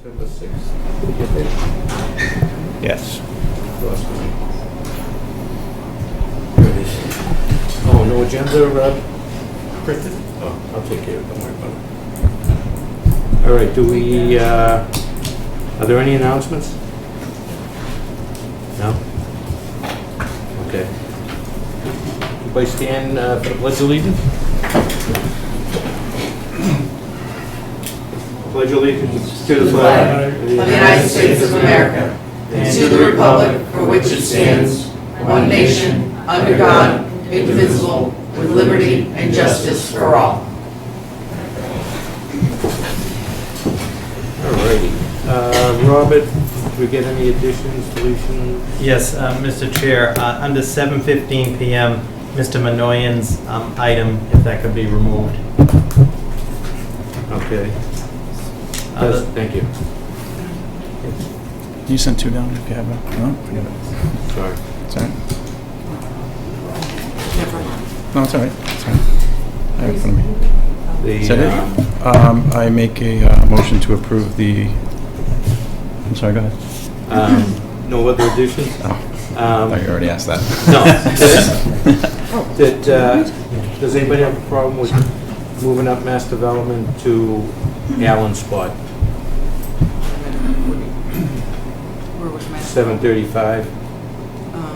September 6th. Yes. There it is. Oh, no agenda printed? Oh, I'll take care of it, don't worry about it. All right, do we, are there any announcements? No? Okay. Everybody stand for the Pledge of Allegiance? Pledge allegiance to the flag of the United States of America and to the republic for which it stands, one nation, under God, indivisible, with liberty and justice for all. Alrighty. Robert, did we get any additions, deletions? Yes, Mr. Chair, under 7:15 p.m., Mr. Manoyan's item, if that could be removed. Okay. Yes, thank you. You sent two down if you have a, no, forget it. Sorry. It's all right. No, it's all right. It's all right. I have it in front of me. Is that it? I make a motion to approve the, I'm sorry, go ahead. No other additions? Oh, I thought you already asked that. No. Does anybody have a problem with moving up mass development to Allen's spot? 7:35.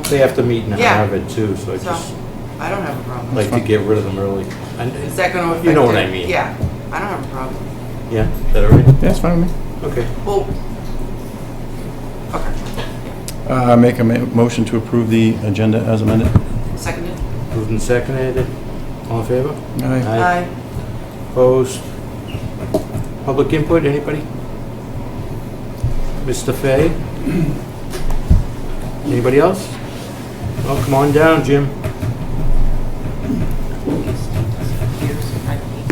They have to meet in Harvard too, so I just I don't have a problem. like to get rid of them early. Is that going to affect You know what it? I mean. Yeah, I don't have a problem. Yeah, is that all right? Yeah, that's fine with me. Okay. Well, okay. Make a motion to approve the agenda as amended. Seconded? Moved and seconded. All in favor? Aye. Aye. Opposed? Public input, anybody? Mr. Fay? Anybody else? Oh, come on down, Jim.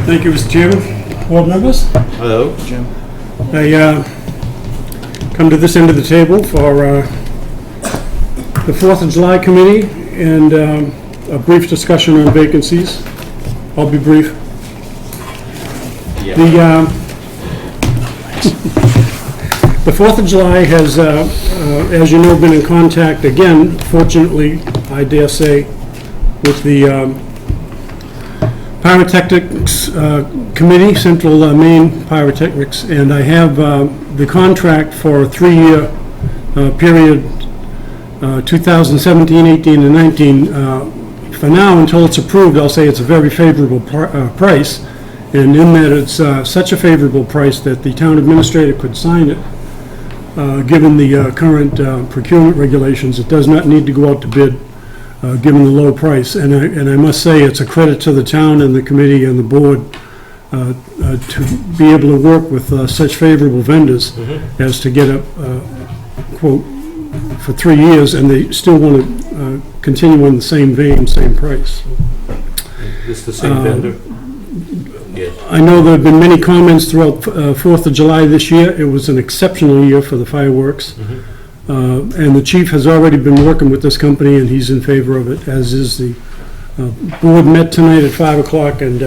Thank you, Mr. Chairman. Board members, Hello? Jim. I come to this end of the table for the 4th of July committee and a brief discussion on vacancies. I'll be brief. Yeah. The 4th of July has, as you know, been in contact again, fortunately, I dare say, with the Pyrotechnics Committee, Central Maine Pyrotechnics, and I have the contract for a 3-year period, 2017, 18, and 19. For now, until it's approved, I'll say it's a very favorable price, and in that it's such a favorable price that the town administrator could sign it. Given the current procurement regulations, it does not need to go out to bid, given the low price. And I must say, it's a credit to the town and the committee and the board to be able to work with such favorable vendors as to get a quote for 3 years, and they still want to continue in the same vein, same price. This the same vendor? Yes. I know there have been many comments throughout 4th of July this year. It was an exceptional year for the fireworks. And the chief has already been working with this company, and he's in favor of it, as is the board. Met tonight at 5 o'clock and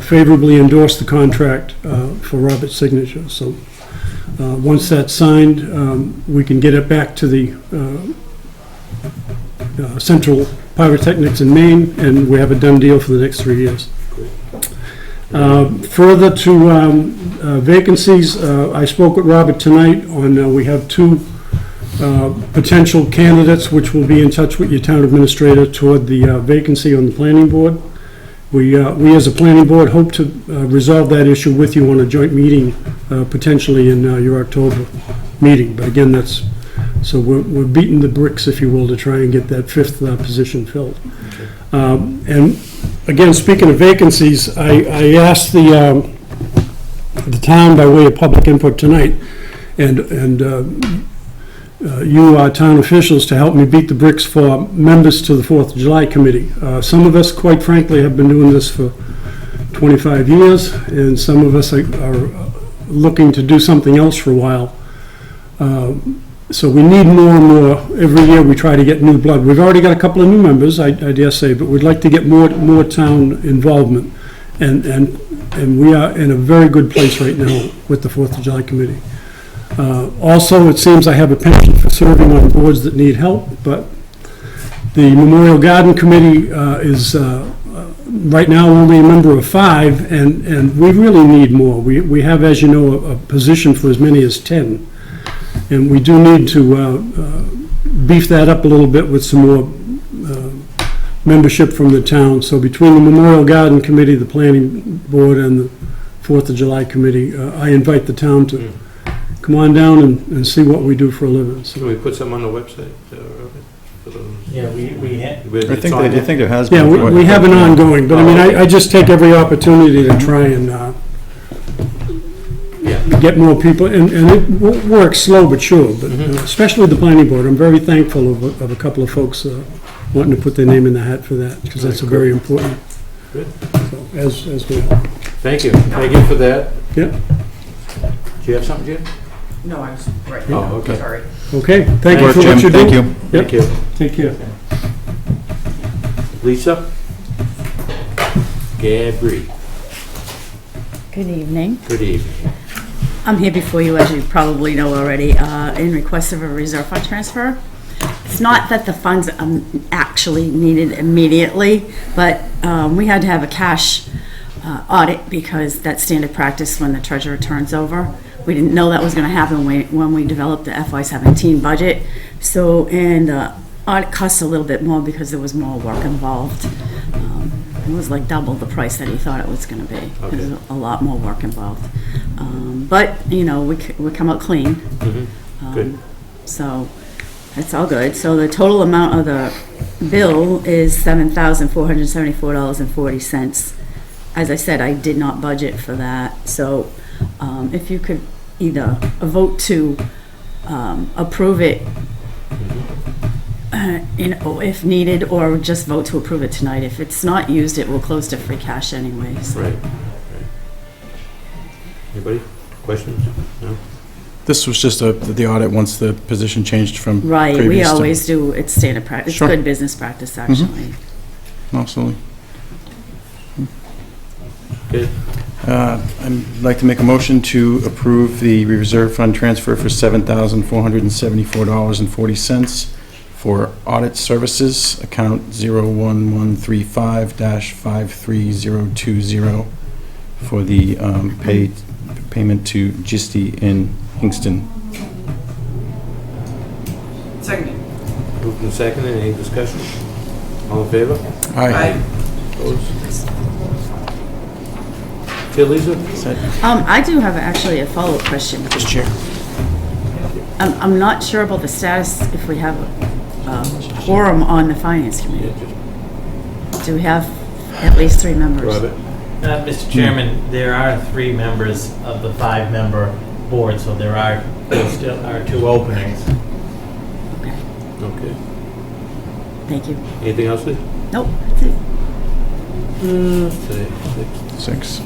favorably endorsed the contract for Robert's signature. So once that's signed, we can get it back to the Central Pyrotechnics in Maine, and we have a done deal for the next 3 years. Further to vacancies, I spoke with Robert tonight on, we have 2 potential candidates which will be in touch with your town administrator toward the vacancy on the planning board. We as a planning board hope to resolve that issue with you on a joint meeting, potentially in your October meeting. But again, that's, so we're beating the bricks, if you will, to try and get that 5th position filled. And again, speaking of vacancies, I asked the town by way of public input tonight, and you town officials to help me beat the bricks for members to the 4th of July committee. Some of us, quite frankly, have been doing this for 25 years, and some of us are looking to do something else for a while. So we need more and more. Every year we try to get new blood. We've already got a couple of new members, I dare say, but we'd like to get more town involvement. And and we are in a very good place right now with the 4th of July Committee. Also, it seems I have a penchant for serving on boards that need help, but the Memorial Garden Committee is right now only a member of 5, and we really need more. We have, as you know, a position for as many as 10, and we do need to beef that up a little bit with some more membership from the town. So between the Memorial Garden Committee, the Planning Board, and the 4th of July Committee, I invite the town to come on down and see what we do for a living. So, Can we put some on the website? For those? Yeah, we had, I think there has yeah, been. we have an ongoing, but I mean, I just take every opportunity to try and get more people, and it works slow but sure, but especially the Planning Board. I'm very thankful of a couple of folks wanting to put their name in the hat for that, because that's a very important, Good. so, as we are. Thank you for that. Yep. Do you have something, Jim? No, I was right. Oh, okay. Sorry. Okay, thank you Work, for what Jim. you do. Thank you. Yep. Thank you. Take care. Lisa? Gabri, Good evening. good evening. I'm here before you, as you probably know already, in request of a reserve fund transfer. It's not that the funds actually needed immediately, but we had to have a cash audit because that's standard practice when the treasurer turns over. We didn't know that was going to happen when we developed the FY17 budget. So, and the audit costs a little bit more because there was more work involved. It was like double the price that he thought it was going to be. Okay. There's a lot more work involved. But, you know, we come out clean. Good. So it's all good. So the total amount of the bill is $7,474.40. As I said, I did not budget for that. So if you could either vote to approve it, if needed, or just vote to approve it tonight. If it's not used, it will close to free cash anyways. Right. Anybody? Questions? No? This was just the audit once the position changed from Right, we previous to- always do, it's standard practice, it's Sure. good business practice, actually. Absolutely. Good. I'd like to make a motion to approve the reserve fund transfer for $7,474.40 for audit services, account 01135-53020 for the payment to Gisty in Hingston. Second. Moved and seconded. Any discussion? All in favor? Aye. Opposed? Okay, Lisa? I do have actually a follow-up question. Mr. Chair. I'm not sure about the status, if we have a quorum on the finance Yeah, committee. just Do we have at least 3 members? Robert. Mr. Chairman, there are 3 members of the 5-member board, so there still are 2 openings. Okay, Okay. thank you. Anything else, Lee? Nope, that's it. Today, 6.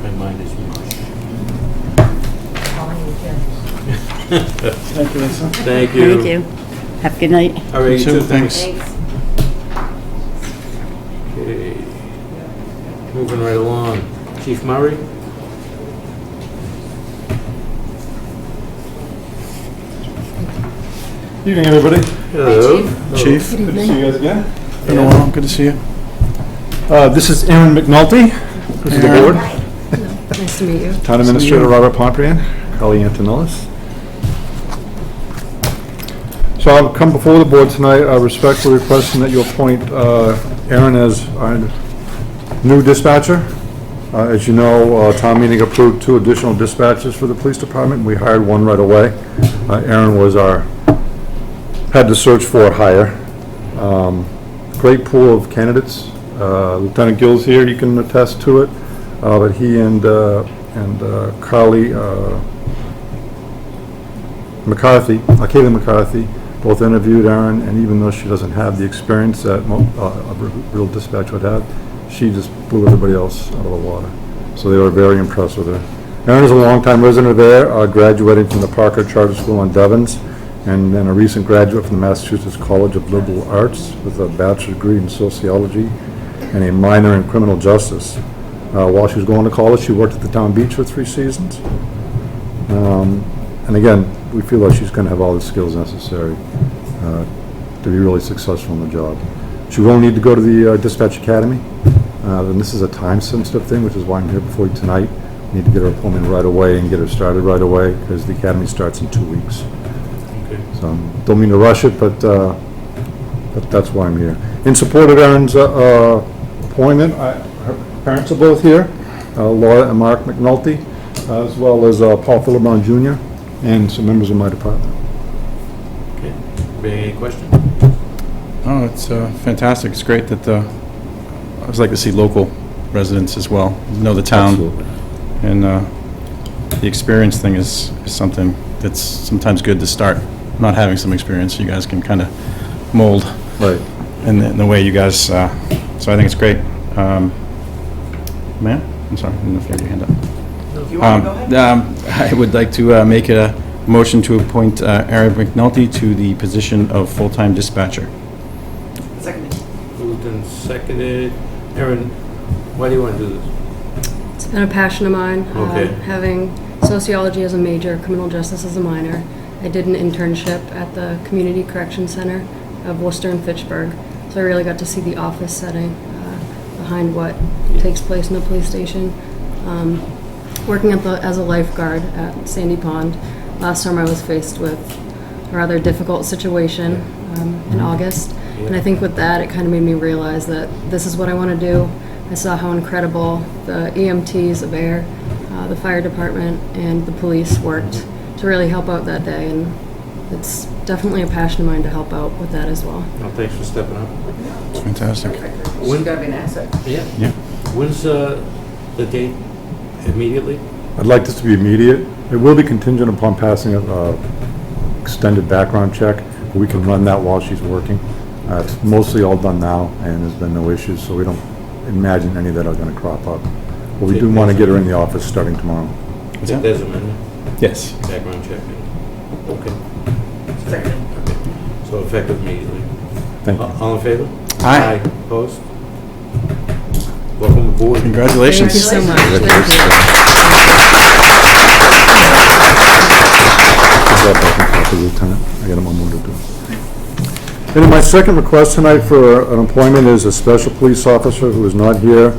my mind is mush. Thank you, Lisa. Thank you. Thank you. Have a good night. All right, You too, thanks. thanks. Okay. Moving right along. Chief Murray? Evening, everybody. Hello. Chief, Good to see you guys again. been a while, good to see you. This is Aaron McNulty. This is the Aaron. board. Nice to meet you. Town Administrator Robert Pomprian, Carly Antonellis. So I've come before the board tonight respectfully requesting that you appoint Aaron as our new dispatcher. As you know, town meeting approved 2 additional dispatchers for the police department. We hired one right away. Aaron was had to search for a hire. Great pool of candidates. Lieutenant Gill's here, he can attest to it. But he and Carly McCarthy, Kaylee McCarthy, both interviewed Aaron, and even though she doesn't have the experience that a real dispatch would have, she just blew everybody else out of the water. So they were very impressed with her. Aaron is a longtime resident there, graduating from the Parker Charter School on Devons, and then a recent graduate from the Massachusetts College of Liberal Arts with a bachelor's degree in sociology and a minor in criminal justice. While she was going to college, she worked at the town beach for 3 seasons. And again, we feel like she's going to have all the skills necessary to be really successful in the job. She will need to go to the dispatch academy, and this is a time-sensitive thing, which is why I'm here before you tonight. Need to get her appointment right away and get her started right away, because the academy starts in 2 weeks. Okay. So, don't mean to rush it, but that's why I'm here. In support of Erin's appointment, her parents are both here, Laura and Mark McNulty, as well as Paul Philibon Jr., and some members of my department. Okay. Any questions? Oh, it's fantastic. It's great that I always like to see local residents as well, know the town. Absolutely. And the experience thing is something that's sometimes good to start. Not having some experience, you guys can kind of mold Right. in the way you guys, so I think it's great. Ma'am? I'm sorry, I didn't know if you had your hand up. If you want to go ahead. I would like to make a motion to appoint Erin McNulty to the position of full-time dispatcher. Seconded. Moved and seconded. Erin, why do you want to do this? It's been a passion of mine, Okay. having sociology as a major, criminal justice as a minor. I did an internship at the Community Correction Center of Worcester and Fitchburg, so I really got to see the office setting behind what takes place in the police station. Working as a lifeguard at Sandy Pond, last summer I was faced with a rather difficult situation in August, and I think with that it kind of made me realize that this is what I want to do. I saw how incredible the EMTs of Ayer, the fire department, and the police worked to really help out that day, and it's definitely a passion of mine to help out with that as well. Well, thanks for stepping up. It's fantastic. She's got to be an asset. Yeah. Yeah. When's the date? Immediately? I'd like this to be immediate. It will be contingent upon passing an extended background check. We can run that while she's working. It's mostly all done now, and there's been no issues, so we don't imagine any that are going to crop up. But we do want to get her in the office starting tomorrow. What's that? There's amendment, Yes. background check. Okay. Seconded. Okay. So effective immediately. Thank you. All in favor? Aye. Opposed? Welcome aboard. Congratulations. Thank you so much. Thank you. Lieutenant, I got him on one to do. And my second request tonight for an employment is a special police officer who is not here.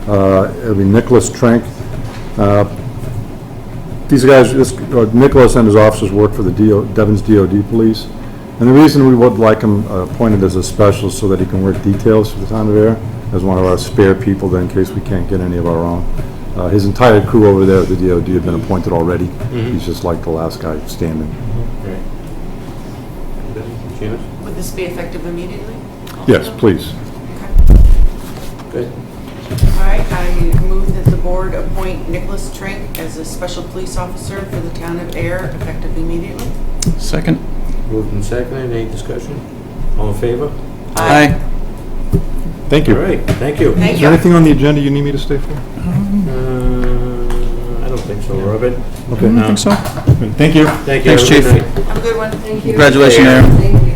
It'll be Nicholas Trank. These guys, Nicholas and his officers work for the Devon's DOD Police. And the reason we would like him appointed as a specialist so that he can work details for the town of Ayer as one of our spare people, then in case we can't get any of our own. His entire crew over there at the DOD have been appointed already. He's just like the last guy standing. Great. Janice? Would this be effective immediately? Yes, please. Good. All right, I move that the board appoint Nicholas Trank as a special police officer for the town of Ayer, effective immediately. Second. Moved and seconded. Any discussion? All in favor? Aye. Thank All you. right, thank you. Thank Is you. there anything on the agenda you need me to stay for? I don't think so, Robert. Okay. I think so. Thank you. Thank you. Thanks, Have a good Chief. night. Have a good one. Thank you. Congratulations, Aaron. Thank you.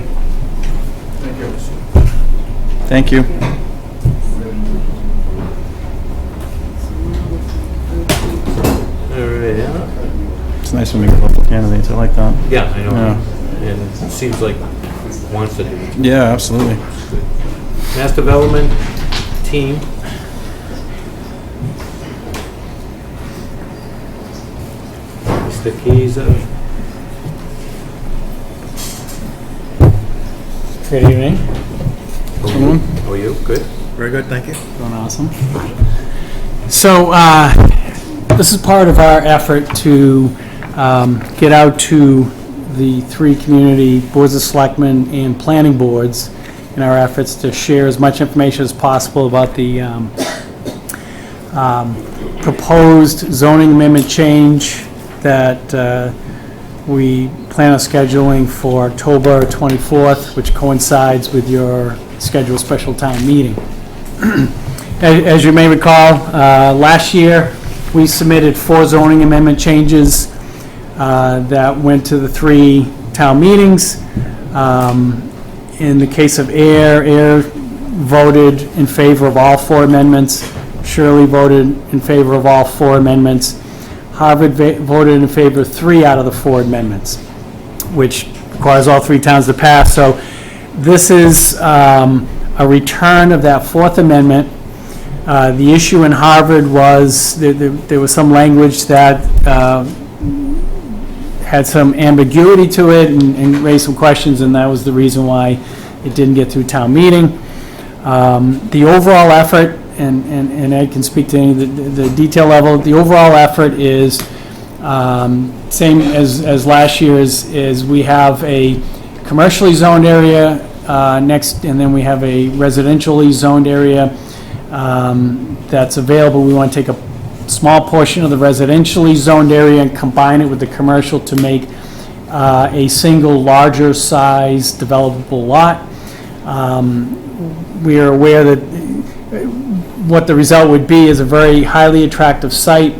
Thank you. All right, yeah. It's nice when we get local candidates. I like that. Yeah, I know. Yeah. And it seems like wants to do it. Yeah, absolutely. Mass Development Team. Mr. Keyser. Good evening. How are you? Good? Very good, thank you. Doing awesome. So, this is part of our effort to get out to the 3 community boards of selectmen and planning boards in our efforts to share as much information as possible about the proposed zoning amendment change that we plan on scheduling for October 24th, which coincides with your scheduled special town meeting. As you may recall, last year, we submitted 4 zoning amendment changes that went to the 3 town meetings. In the case of Ayer voted in favor of all 4 amendments. Shirley voted in favor of all 4 amendments. Harvard voted in favor of 3 out of the 4 amendments, which requires all 3 towns to pass. So this is a return of that 4th amendment. The issue in Harvard was there was some language that had some ambiguity to it and raised some questions, and that was the reason why it didn't get through town meeting. The overall effort, and Ed can speak to any of the detail level, the overall effort is same as last year's, is we have a commercially zoned area next, and then we have a residentially zoned area that's available. We want to take a small portion of the residentially zoned area and combine it with the commercial to make a single larger size developable lot. We are aware that what the result would be is a very highly attractive site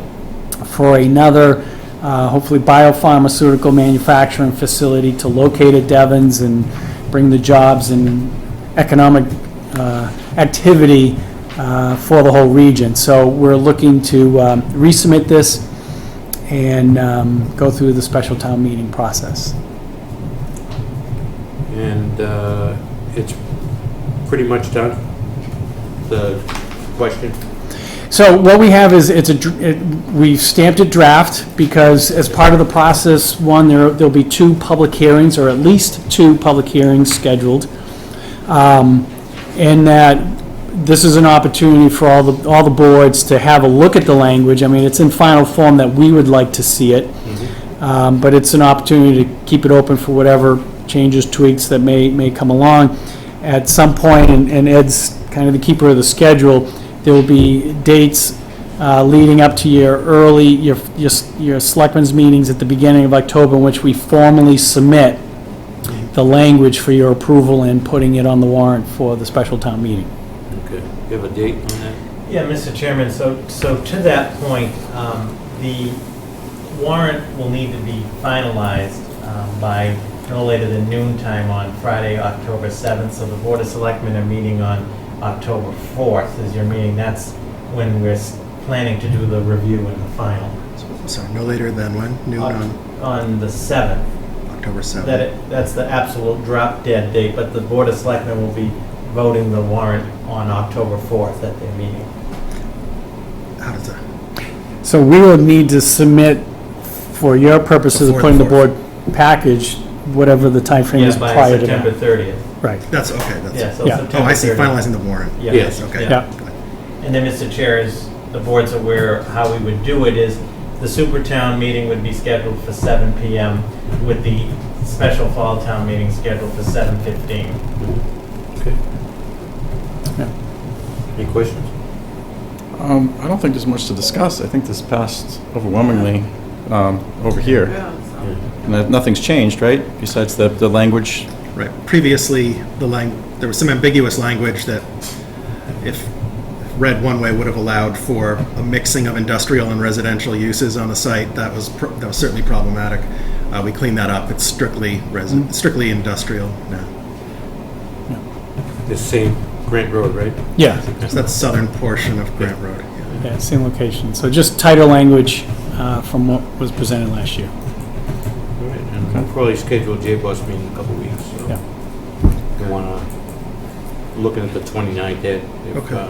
for another, hopefully biopharmaceutical manufacturing facility to locate at Devon's and bring the jobs and economic activity for the whole region. So we're looking to resubmit this and go through the special town meeting process. And it's pretty much done, the question? So what we have is, we've stamped it draft, because as part of the process, one, there'll be 2 public hearings, or at least 2 public hearings scheduled. And that this is an opportunity for all the boards to have a look at the language. I mean, it's in final form that we would like to see it. But it's an opportunity to keep it open for whatever changes, tweaks that may come along. At some point, and Ed's kind of the keeper of the schedule, there will be dates leading up to your selectmen's meetings at the beginning of October, in which we formally submit the language for your approval and putting it on the warrant for the special town meeting. Okay. You have a date on that? Yeah, Mr. Chairman, so to that point, the warrant will need to be finalized by no later than noon time on Friday, October 7th. So the Board of Selectmen are meeting on October 4th is your meeting. That's when we're planning to do the review and the final. Sorry, no later than when? Noon on the 7th. October 7th. That's the absolute drop dead date, but the Board of Selectmen will be voting the warrant on October 4th at their meeting. How does that? So we will need to submit, for your purposes of Before putting the the board package, whatever the timeframe is by prior to September that. 30th. Right. That's okay. Yeah, so Yeah. September Oh, I see. 30th. Finalizing the warrant. Yeah. Yes. Okay. Yeah. And then, Mr. Chair, as the board's aware, how we would do it is the super town meeting would be scheduled for 7 p.m. with the special fall town meeting scheduled for 7:15. Okay. Yeah. Any questions? I don't think there's much to discuss. I think this passed overwhelmingly over here. And that nothing's changed, right? Besides the language. Right. Previously, there was some ambiguous language that, if read one way, would have allowed for a mixing of industrial and residential uses on the site. That was certainly problematic. We cleaned that up. It's strictly strictly industrial now. The same Grant Road, right? Yeah, So that's southern portion of Grant Road. Yeah. yeah, same location. So just tighter language from what was presented last year. All right, and we'll probably schedule a J-Bus meeting in a couple weeks, so. Yeah. We wanna, looking at the 29th, Ed, Okay.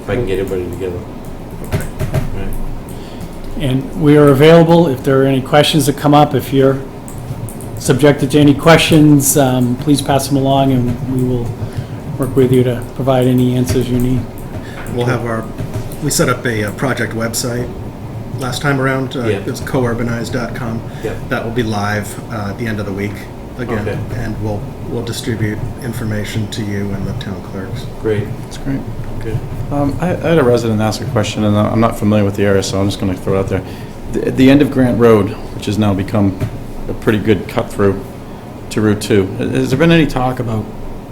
if I can get everybody together. Right. And we are available if there are any questions that come up. If you're subjected to any questions, please pass them along, and we will work with you to provide any answers you need. We'll have we set up a project website last time around. Yeah. It was courbanize.com. Yeah. That will be live at the end of the week again, Okay. and we'll distribute information to you and the town clerks. Great, That's great. good. I had a resident ask a question, and I'm not familiar with the area, so I'm just going to throw it out there. At the end of Grant Road, which has now become a pretty good cut through to Route 2, has there been any talk about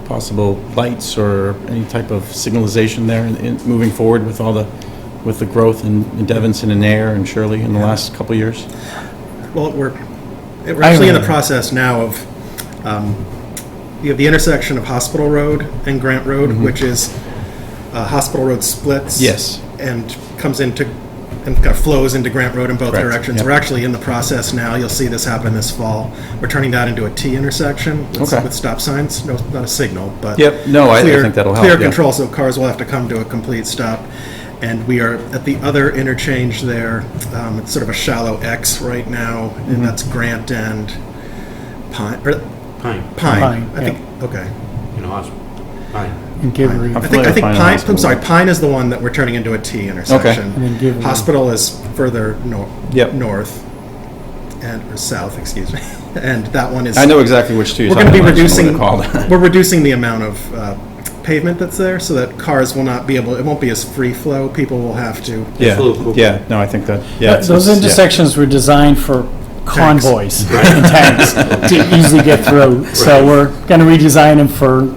possible lights or any type of signalization there in moving forward with the growth in Devinson and Ayer and Shirley in the last couple of years? Well, we're actually in the process now of, you have the intersection of Hospital Road and Grant Road, which is Hospital Road splits. Yes. And comes into, and kind of flows into Grant Road in both Correct, directions. yep. We're actually in the process now, you'll see this happen this fall. We're turning that into a T intersection Okay. with stop signs, no, not a signal, but. Yep, no, I think that'll help, Clear yeah. control, so cars will have to come to a complete stop. And we are at the other interchange there, it's sort of a shallow X right now, Mm-hmm. and that's Grant and Pine, or Pine, Pine, I yeah. think, okay. in hospital, Pine. And Givery. I familiar think with Pine and Pine, Hospital. I'm sorry, Pine is the one that we're turning into a T intersection. And then Givery. Hospital is further Yep. north, or south, excuse me, and that one is. I know exactly which two you're We're talking going to be about. I just don't reducing, know what they're called. we're reducing the amount of pavement that's there, so that cars will not be able, it won't be as free flow, people will have to. Yeah, a little cool. yeah, no, I think that, yeah. Those yeah. intersections were designed for convoys and tanks to easily get through. So we're going to redesign them for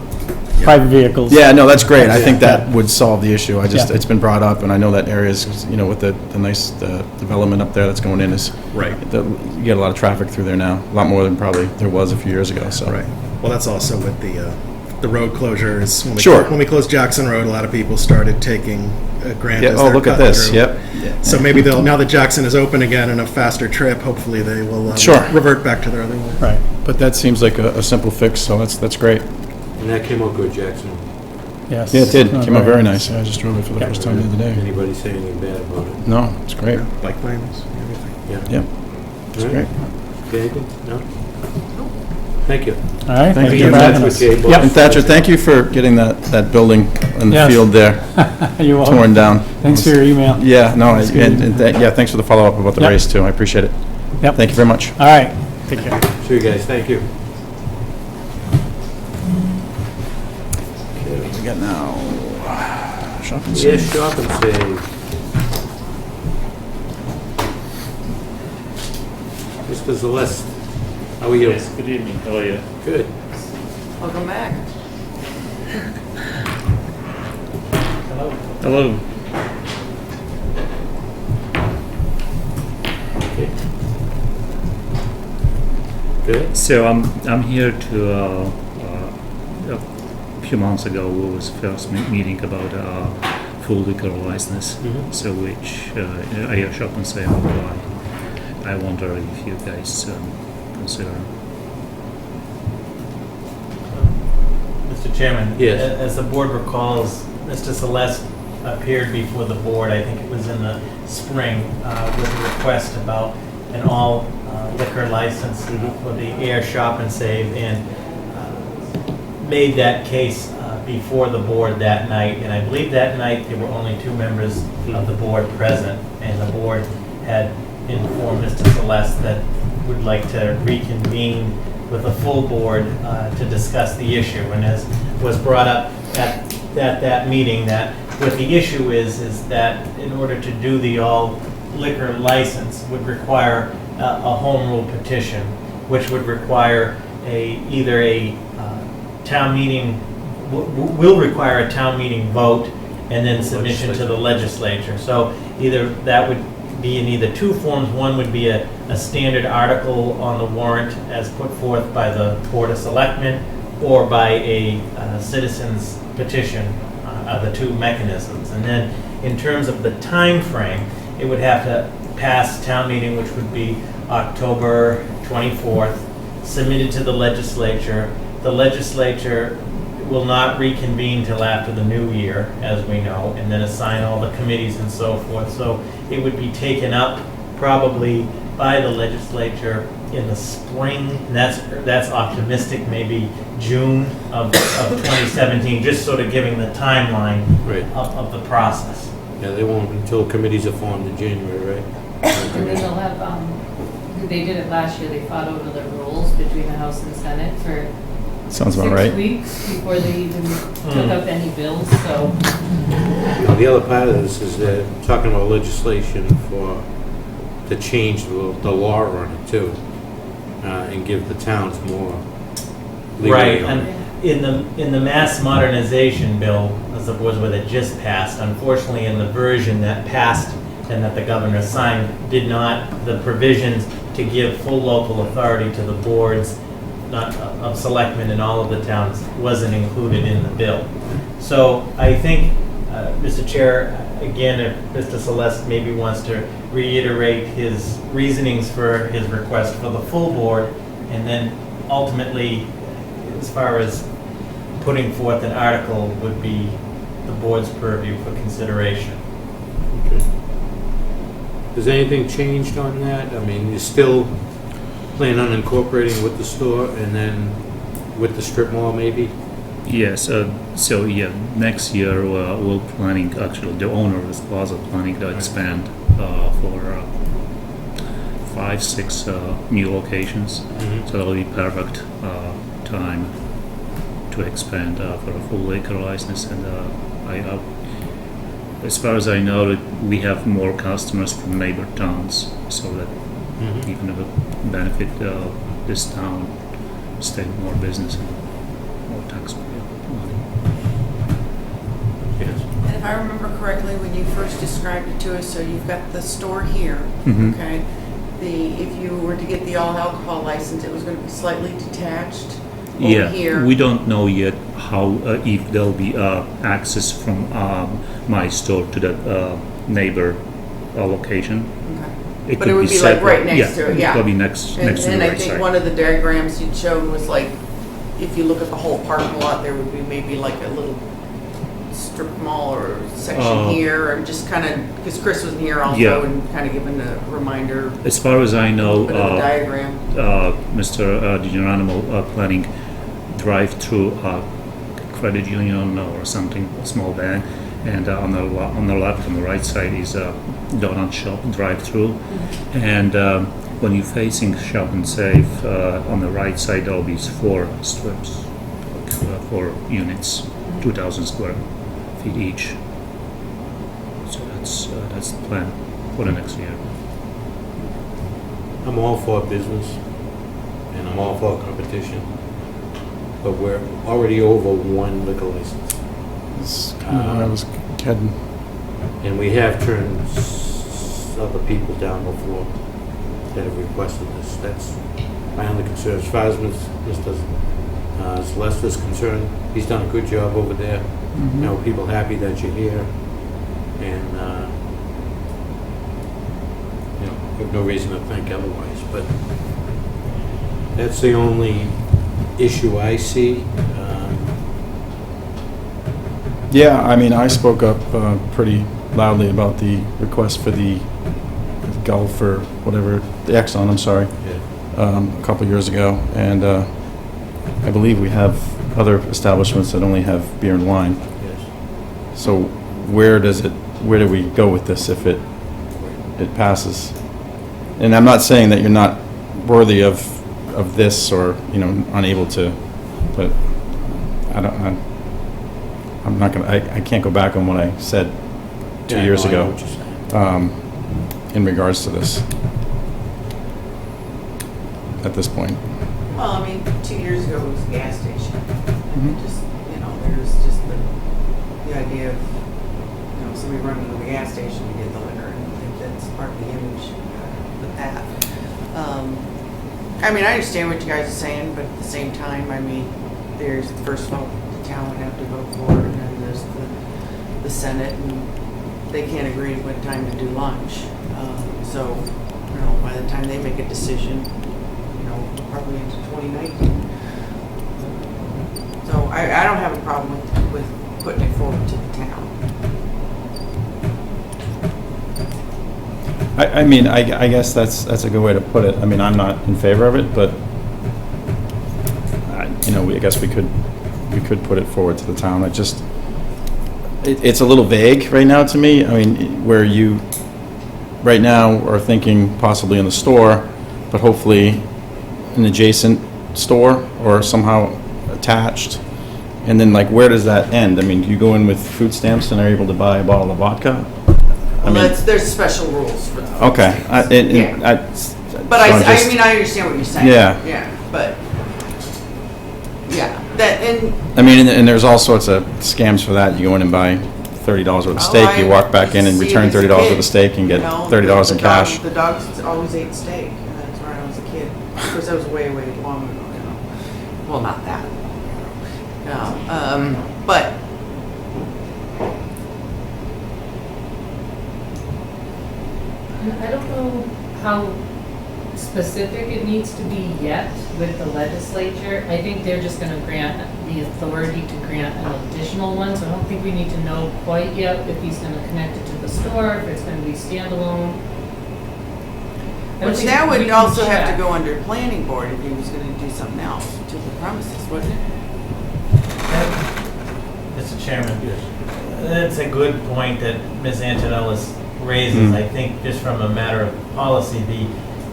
private vehicles. Yeah, no, that's great. I think that would solve the issue. I just, Yeah. it's been brought up, and I know that areas, you know, with the nice development up there that's going in is. Right. You get a lot of traffic through there now, a lot more than probably there was a few years ago, so. Right. Well, that's also with the road closures. When we Sure. When we closed Jackson Road, a lot of people started taking Grant Yeah, as oh, their look at cut this, through. yep. So maybe they'll, now that Jackson is open again and a faster trip, hopefully they will Sure. revert back to their other way. Right. But that seems like a simple fix, so that's great. And that came out good, Jackson. Yes. Yeah, it did. Came out very nice. I just drove it for the first time the other day. Anybody say anything bad about it? No, it's great. Bike lanes, everything. Yeah. Yep, it's All great. right. Okay, anything? No? Thank you. All right. Thank Thank you. you for That's having what us. Jay Boss Yep. And Thatcher, thank you for getting that building in the Yes. field there You're welcome. torn down. Thanks for your email. Yeah, no, That's good. yeah, thanks for the follow-up about the Yep. race too. I appreciate it. Yep. Thank you very much. All right. Take care. See you guys, thank you. Okay, what do we got now? Shopping Yes, center. shop and save. Mr. Celeste, how are you? Yes, good evening, how are you? Good. Welcome back. Hello. Okay. Good. So I'm here to, a few months ago, we was first meeting about full liquor license, Mhm. so which Ayer shop and sale applied. I wonder if you guys consider. Mr. Chairman? Yes. As the board recalls, Mr. Celeste appeared before the board, I think it was in the spring, with a request about an all liquor license for the Ayer Shop and Save, and made that case before the board that night. And I believe that night there were only 2 members of the board present, and the board had informed Mr. Celeste that would like to reconvene with a full board to discuss the issue. And as was brought up at that meeting, that what the issue is that in order to do the all liquor license would require a home rule petition, which would require either a town meeting, will require a town meeting vote and then submission to the legislature. So either that would be in either 2 forms. One would be a standard article on the warrant as put forth by the Board of Selectmen, or by a citizen's petition, are the 2 mechanisms. And then in terms of the time frame, it would have to pass town meeting, which would be October 24th, submitted to the legislature. The legislature will not reconvene till after the new year, as we know, and then assign all the committees and so forth. So it would be taken up probably by the legislature in the spring, and that's optimistic, maybe June of 2017, just sort of giving the timeline Right. of the process. Yeah, they won't until committees are formed in January, right? And then they'll have, they did it last year, they fought over the rules between the House and Senate for Sounds about 6 right. weeks before they even took up any bills, so. Now, the other part of this is they're talking about legislation to change the law on it too, and give the towns more leeway Right, on it. and in the mass modernization bill, as it was what it just passed, unfortunately in the version that passed and that the governor signed, did not, the provisions to give full local authority to the boards of selectmen in all of the towns wasn't included in the bill. So I think Mr. Chair, again, if Mr. Celeste maybe wants to reiterate his reasonings for his request for the full board, and then ultimately, as far as putting forth an article, would be the board's purview for consideration. Okay. Has anything changed on that? I mean, you still plan on incorporating with the store and then with the strip mall maybe? Yes, so yeah, next year we're planning, actually the owner of this plaza planning to expand for 5-6 new locations. Mhm. So that'll be perfect time to expand for a full liquor license. And as far as I know, we have more customers from neighbor towns, so that Mhm. even if it benefit this town, stay more business and more taxpayer money. Yes. And if I remember correctly, when you first described it to us, so you've got the store here, Mhm. okay? If you were to get the all alcohol license, it was gonna be slightly detached over Yeah, here. we don't know yet how, if there'll be access from my store to the neighbor location. Okay. But it would be like right next to it, yeah. It'll be next to the And I right think side. one of the diagrams you'd shown was like, if you look at the whole parking lot, there would be maybe like a little strip mall or section here, or just kind of, because Chris wasn't here also, Yeah. and kind of giving a reminder, As far as I a know, little bit of the diagram. Mr. DiGeronimo planning drive-through credit union or something, a small bank, and on the left, on the right side is a donut shop drive-through, and when you're facing Shop and Save, on the right side there'll be 4 strips, like, 4 units, 2,000 square feet each. So that's the plan for the next year. I'm all for business and I'm all for competition, but we're already over one liquor license. It's kind of what I was heading. And we have turned other people down before that have requested this. That's my only concern. As far as Mr. Celeste is concerned, he's done a good job over there. You know, people happy that you're here. And, you know, I have no reason to think otherwise. But that's the only issue I see. Yeah, I mean, I spoke up pretty loudly about the request for the Gulf or whatever, the Exxon, I'm sorry, Yeah. a couple years ago, and I believe we have other establishments that only have beer and wine. Yes. So where do we go with this if it passes? And I'm not saying that you're not worthy of this or, you know, unable to, but I'm not gonna, I can't go back on what I said 2 years I know ago what you're saying. in regards to this at this point. Well, I mean, 2 years ago it was a gas station. Mhm. Just, you know, there's just the idea of, you know, somebody running to the gas station to get the liquor, and I think that's part of the image with that. I mean, I understand what you guys are saying, but at the same time, I mean, there's the first vote the town would have to vote for, and then there's the Senate, and they can't agree to what time to do lunch. So, you know, by the time they make a decision, you know, probably into 2019. So I don't have a problem with putting it forward to the town. I mean, I guess that's a good way to put it. I mean, I'm not in favor of it, but, you know, I guess we could put it forward to the town. It's a little vague right now to me. I mean, where you, right now, are thinking possibly in the store, but hopefully an adjacent store or somehow attached. And then, like, where does that end? I mean, do you go in with food stamps and are able to buy a bottle of vodka? Well, there's special rules for that. Okay. But I mean, I understand what you're saying. Yeah. Yeah, but, yeah, that, and. I mean, and there's all sorts of scams for that. You go in and buy $30 worth of steak, you walk back in and return $30 worth of steak and get $30 in cash. The dogs always ate steak, and that's when I was a kid. Of course, that was way, way long ago, you know. Well, not that. No, but I don't know how specific it needs to be yet with the legislature. I think they're just gonna grant the authority to grant an additional one, so I don't think we need to know quite yet if he's gonna connect it to the store, if it's gonna be standalone. I don't Which think that we would can also have check. to go under planning board if he was gonna do something else to the premises, wouldn't it? Mr. Chairman, that's a good point that Ms. Antonellis raises. I think just from a matter of policy,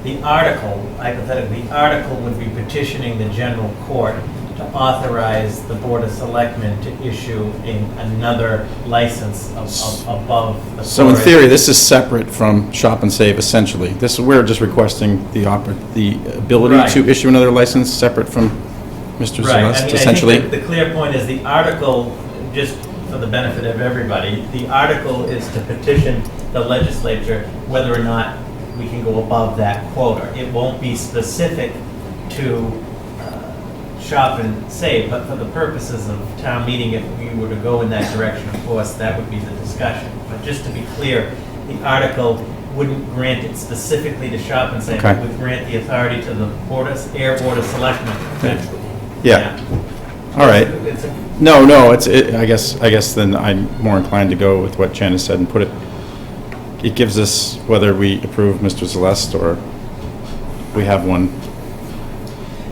the article, hypothetically, the article would be petitioning the general court to authorize the Board of Selectmen to issue another license above the. So in forest. theory, this is separate from Shop and Save essentially. This, we're just requesting the ability Right. to issue another license separate from Mr. Right, I Celeste, mean, essentially. I think the clear point is the article, just for the benefit of everybody, the article is to petition the legislature whether or not we can go above that quota. It won't be specific to Shop and Save, but for the purposes of town meeting, if we were to go in that direction, of course, that would be the discussion. But just to be clear, the article wouldn't grant it specifically to Shop and Save. Okay. It would grant the authority to the Ayer Board of Selectmen. Yeah, all right. It's a No, I guess then I'm more inclined to go with what Jen has said and put it, it gives us, whether we approve Mr. Celeste or we have one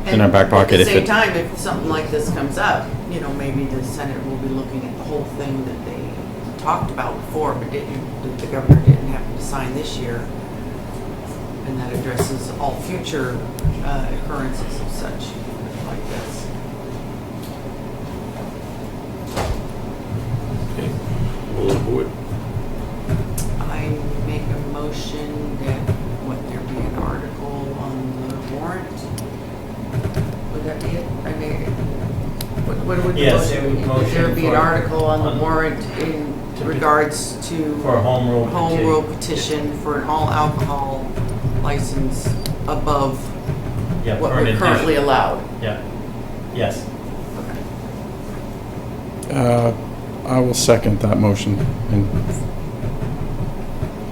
in our back pocket. At the if same it- time, if something like this comes up, maybe the Senate will be looking at the whole thing that they talked about before, but that the governor didn't happen to sign this year. And that addresses all future occurrences of such like this. Okay. Will the board? I make a motion that, there be an article on the warrant? Would that be it? I mean, what would the Yes, it would Would there motion be an for- article on the on- warrant in regards to for a home rule home petition. rule petition for an all alcohol license above Yeah, what for an we're currently addition. allowed? Yeah, yes. I will second that motion. And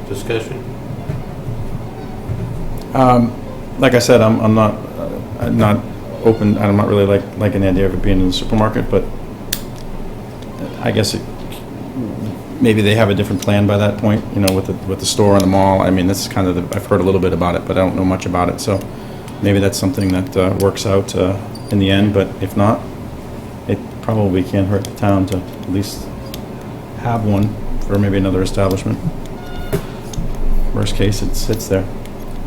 Discussion? like I said, I'm not open, I'm not really liking the idea of it being in the supermarket, but I guess maybe they have a different plan by that point, with the store and the mall. I mean, this is kind of I've heard a little bit about it, but I don't know much about it, so maybe that's something that works out in the end, but if not, it probably can't hurt the town to at least have one for maybe another establishment. Worst case, it sits there.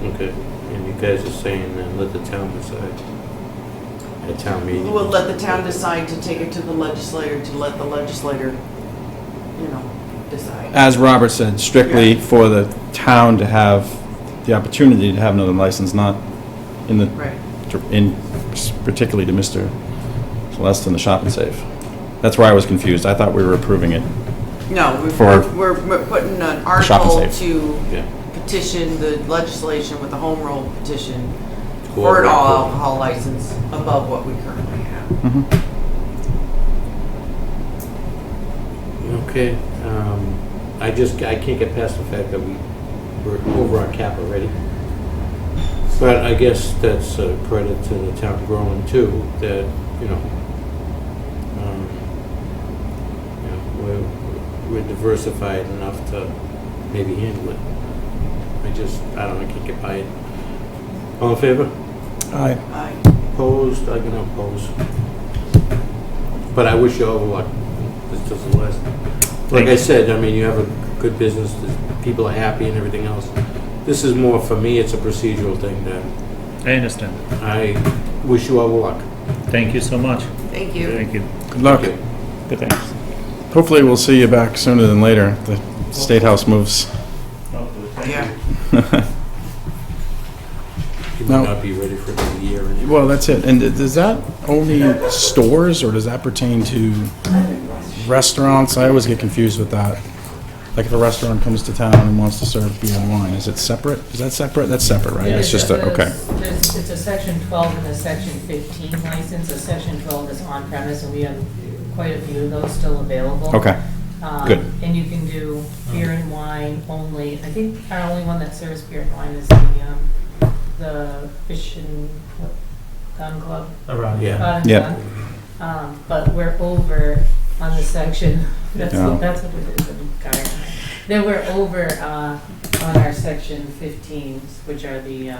Okay. And you guys are saying then let the town decide at town meeting? We'll let the town decide to take it to the legislator, to let the legislator, decide. As Robert said, strictly for the town to have the opportunity to have another license, not in the, Right. particularly to Mr. Celeste and the Shop and Save. That's where I was confused. I thought we were approving it. No, For- we're putting an Shop and article save. to Yeah. petition the legislation with a home rule petition Go for an over all it. alcohol license above what we currently have. Okay. I can't get past the fact that we're over our cap already. But I guess that's a credit to the town growing too, that, we're diversified enough to maybe handle it. I can't get by it. All in favor? Aye. Aye. Opposed? I'm gonna oppose. But I wish you all the luck. This is the last. Like I said, you have a good business, people are happy and everything else. This is more, for me, it's a procedural thing that I understand. I wish you all the luck. Thank you so much. Thank you. Thank you. Good luck. Thank you. Good, thanks. Hopefully we'll see you back sooner than later. The State House moves. Yeah. You No. might not be ready for the year. And Well, that's it. And does that only stores, or does that pertain to restaurants? I always get confused with that. Like if a restaurant comes to town and wants to serve beer and wine, is it separate? Is that separate? That's separate, right? Yeah, It's just okay. It's a section 12 and a section 15 license. A section 12 is on premise, and we have quite a few of those still available. Okay. Good. And you can do beer and wine only. I think our only one that serves beer and wine is the Fish and Gun Club. Around, Yeah. Yeah. But we're over on the section, that's Yeah. what it is, I'm sorry. Then we're over on our section 15s, which are the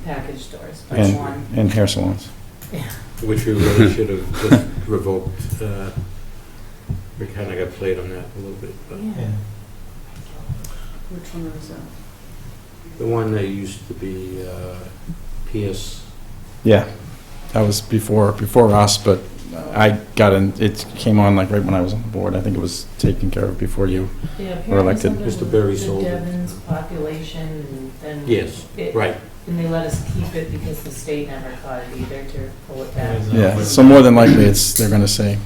package stores, by one. And hair salons. Which we really should have just revoked. We kind of got played on that a little bit. But Yeah. Which one was that? the one that used to be PS. Yeah, that was before us, but I got in, it came on like right when I was on the board. I think it was taken care of before you. Yeah, Were apparently elected. something Mr. with Berry the sold it. Devon's population, and then. Yes, it- right. And they let us keep it because the state never caught it either to pull it back. Yeah, so more than likely, they're gonna say,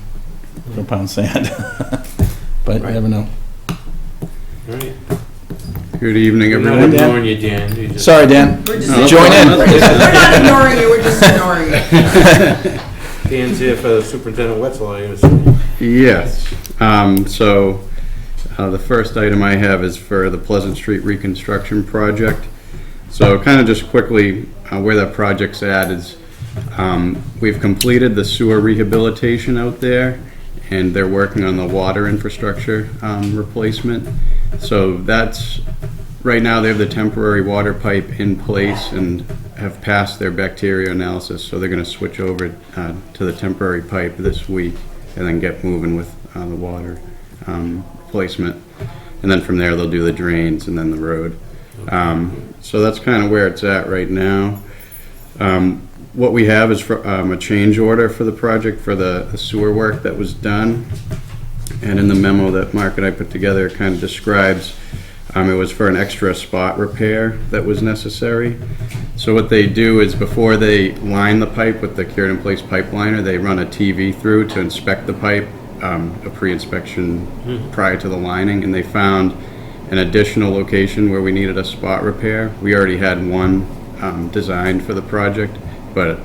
go pound sand. But you Right. never know. All right. Good evening, We're not everyone. Dan. ignoring you, Dan. You just- Sorry, Dan. We're just, No. Join in. we're not ignoring you, we're just ignoring you. Dan's here for Superintendent Wetzel, I assume. Yes. The first item I have is for the Pleasant Street reconstruction project. So kind of just quickly, where that project's at is, we've completed the sewer rehabilitation out there, and they're working on the water infrastructure replacement. So that's, right now, they have the temporary water pipe in place and have passed their bacteria analysis, so they're gonna switch over to the temporary pipe this week and then get moving with the water replacement. And then from there, they'll do the drains and then the road. So that's kind of where it's at right now. What we have is a change order for the project for the sewer work that was done. And in the memo that Mark and I put together, it kind of describes, it was for an extra spot repair that was necessary. So what they do is before they line the pipe with the cured in place pipe liner, they run a TV through to inspect the pipe, a pre-inspection prior to the lining, and they found an additional location where we needed a spot repair. We already had one designed for the project, but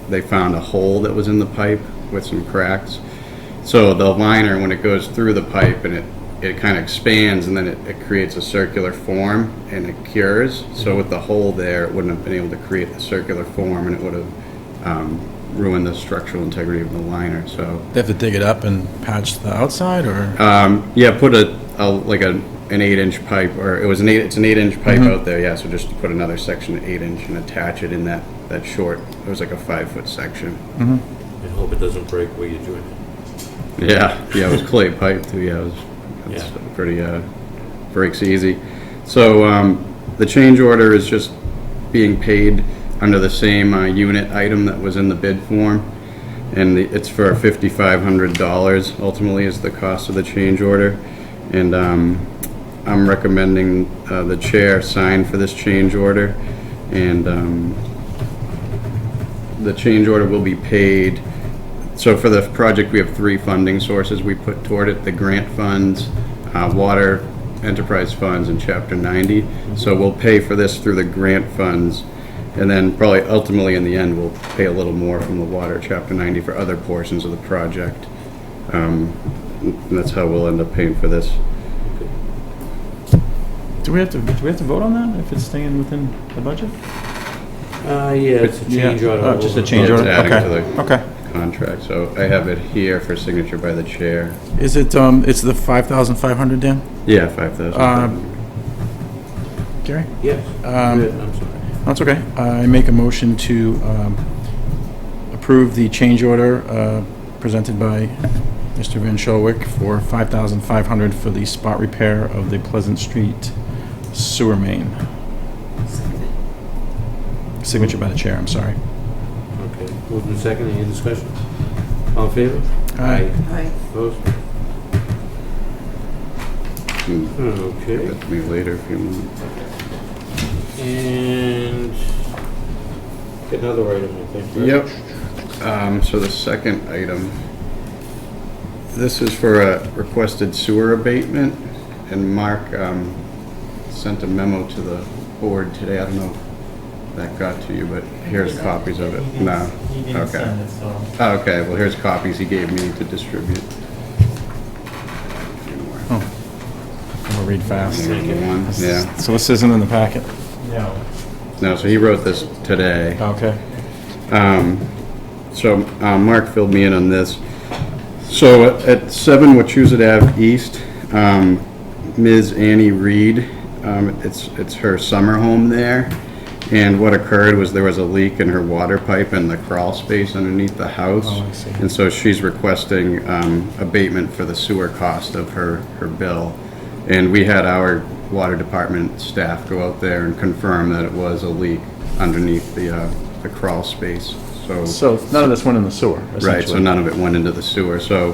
they found a hole that was in the pipe with some cracks. So the liner, when it goes through the pipe and it kind of expands, and then it creates a circular form and it cures. So with the hole there, it wouldn't have been able to create the circular form, and it would have ruined the structural integrity of the liner. So They have to dig it up and patch the outside, or? yeah, put an 8-inch pipe, or it's an 8-inch pipe out there. Yeah, so just put another section of 8-inch and attach it in that short. It was like a 5-foot section. And hope it doesn't break where you're doing it. Yeah, it was clay pipe too. Yeah, it's pretty breaks easy. So the change order is just being paid under the same unit item that was in the bid form, and it's for $5,500. Ultimately, is the cost of the change order, and I'm recommending the chair sign for this change order, and the change order will be paid. So for the project, we have 3 funding sources we put toward it: the grant funds, water enterprise funds, and Chapter 90. So we'll pay for this through the grant funds, and then probably ultimately in the end, we'll pay a little more from the water Chapter 90 for other portions of the project. And that's how we'll end up paying for this. Do we have to vote on that, if it's staying within the budget? Yeah, it's a change order. Oh, just a change It's order, adding okay. to the Okay. contract. So I have it here for signature by the chair. Is it, it's the 5,500, Dan? Yeah, 5,000. Gary? Yes. Um, Good, I'm sorry. That's okay. I make a motion to approve the change order presented by Mr. Van Schelwick for $5,500 for the spot repair of the Pleasant Street sewer main. Signature by the chair, I'm sorry. Okay, moved in second, any discussion? All in favor? Aye. Aye. Opposed? Give Okay, that to me later if you want. and get another item, I think, right? Yep. So the second item, this is for a requested sewer abatement, and Mark sent a memo to the board today. I don't know if that got to you, but here's copies of it. No. He didn't Okay. send it, so. Oh, okay, well, here's copies he gave me to distribute. read fast. Yeah. So this isn't in the packet? No. No, so he wrote this today. Okay. Mark filled me in on this. So at 7 Wachusett Ave East, Ms. Annie Reed, it's her summer home there. And what occurred was there was a leak in her water pipe in the crawl space underneath the house. Oh, I see. And so she's requesting abatement for the sewer cost of her bill. And we had our water department staff go out there and confirm that it was a leak underneath the crawl space. So none of this went in the sewer, essentially? Right, so none of it went into the sewer. So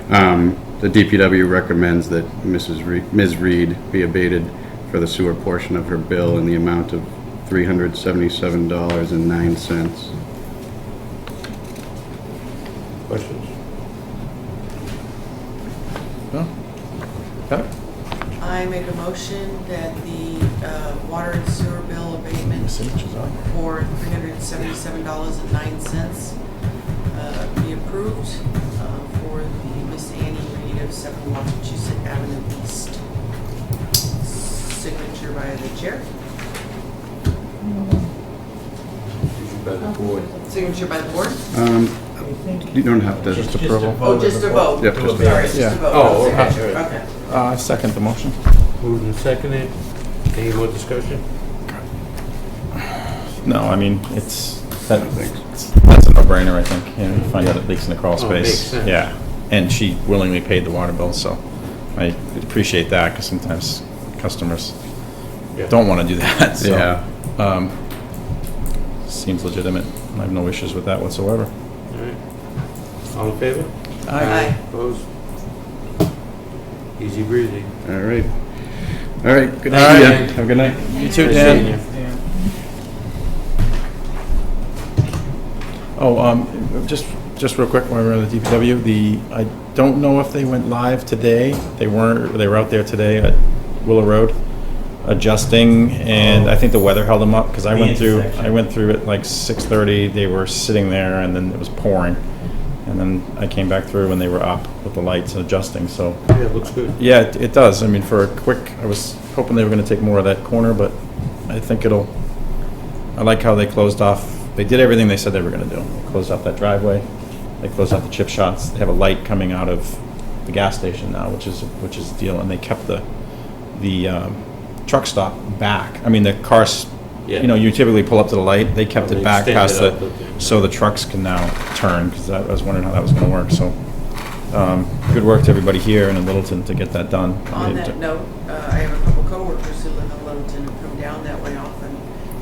the DPW recommends that Ms. Reed be abated for the sewer portion of her bill in the amount of $377.09. Questions? No? Okay. I make a motion that the water and sewer bill abatement Signatures on. for $377.09 be approved for the Miss Annie Reed of 7 Wachusett Avenue East. Signature by the chair. By the board. Signature by the board. You don't have to. Just approval. Oh, just a vote. Yep, just a Sorry, it's just a vote. Oh, no okay. signature. Okay. I second the motion. Moved and seconded. Any more discussion? No, I mean, that's a no-brainer, I think. You know, you find out it leaks in the crawl Oh, it makes space. sense. Yeah, and she willingly paid the water bill, so I appreciate that, because sometimes customers Yeah. don't want to do that, so. Yeah. Seems legitimate. I have no issues with that whatsoever. All right. All in favor? Aye. Opposed? Easy breezy. All right. All right, good All night. right. Dan. Have a good night. You too, Nice Dan. seeing you. Oh, just real quick, while we're on the DPW, I don't know if they went live today. They were out there today at Willow Road adjusting, and I think the weather held them up, because I The went through intersection. at like 6:30, they were sitting there, and then it was pouring. And then I came back through and they were up with the lights and adjusting, so. Yeah, it looks good. Yeah, it does. I mean, for a quick, I was hoping they were gonna take more of that corner, but I think I like how they closed off. They did everything they said they were gonna do. They closed off that driveway, they closed off the chip shots, they have a light coming out of the gas station now, which is a deal, and they kept the truck stop back. I mean, the cars, Yeah. you know, you typically pull up to the light, they kept They it back extended past it up the, a bit. so the trucks can now turn, because I was wondering how that was gonna work, so. Good work to everybody here and in Littleton to get that done. On that note, I have a couple coworkers who live in Littleton who come down that way often,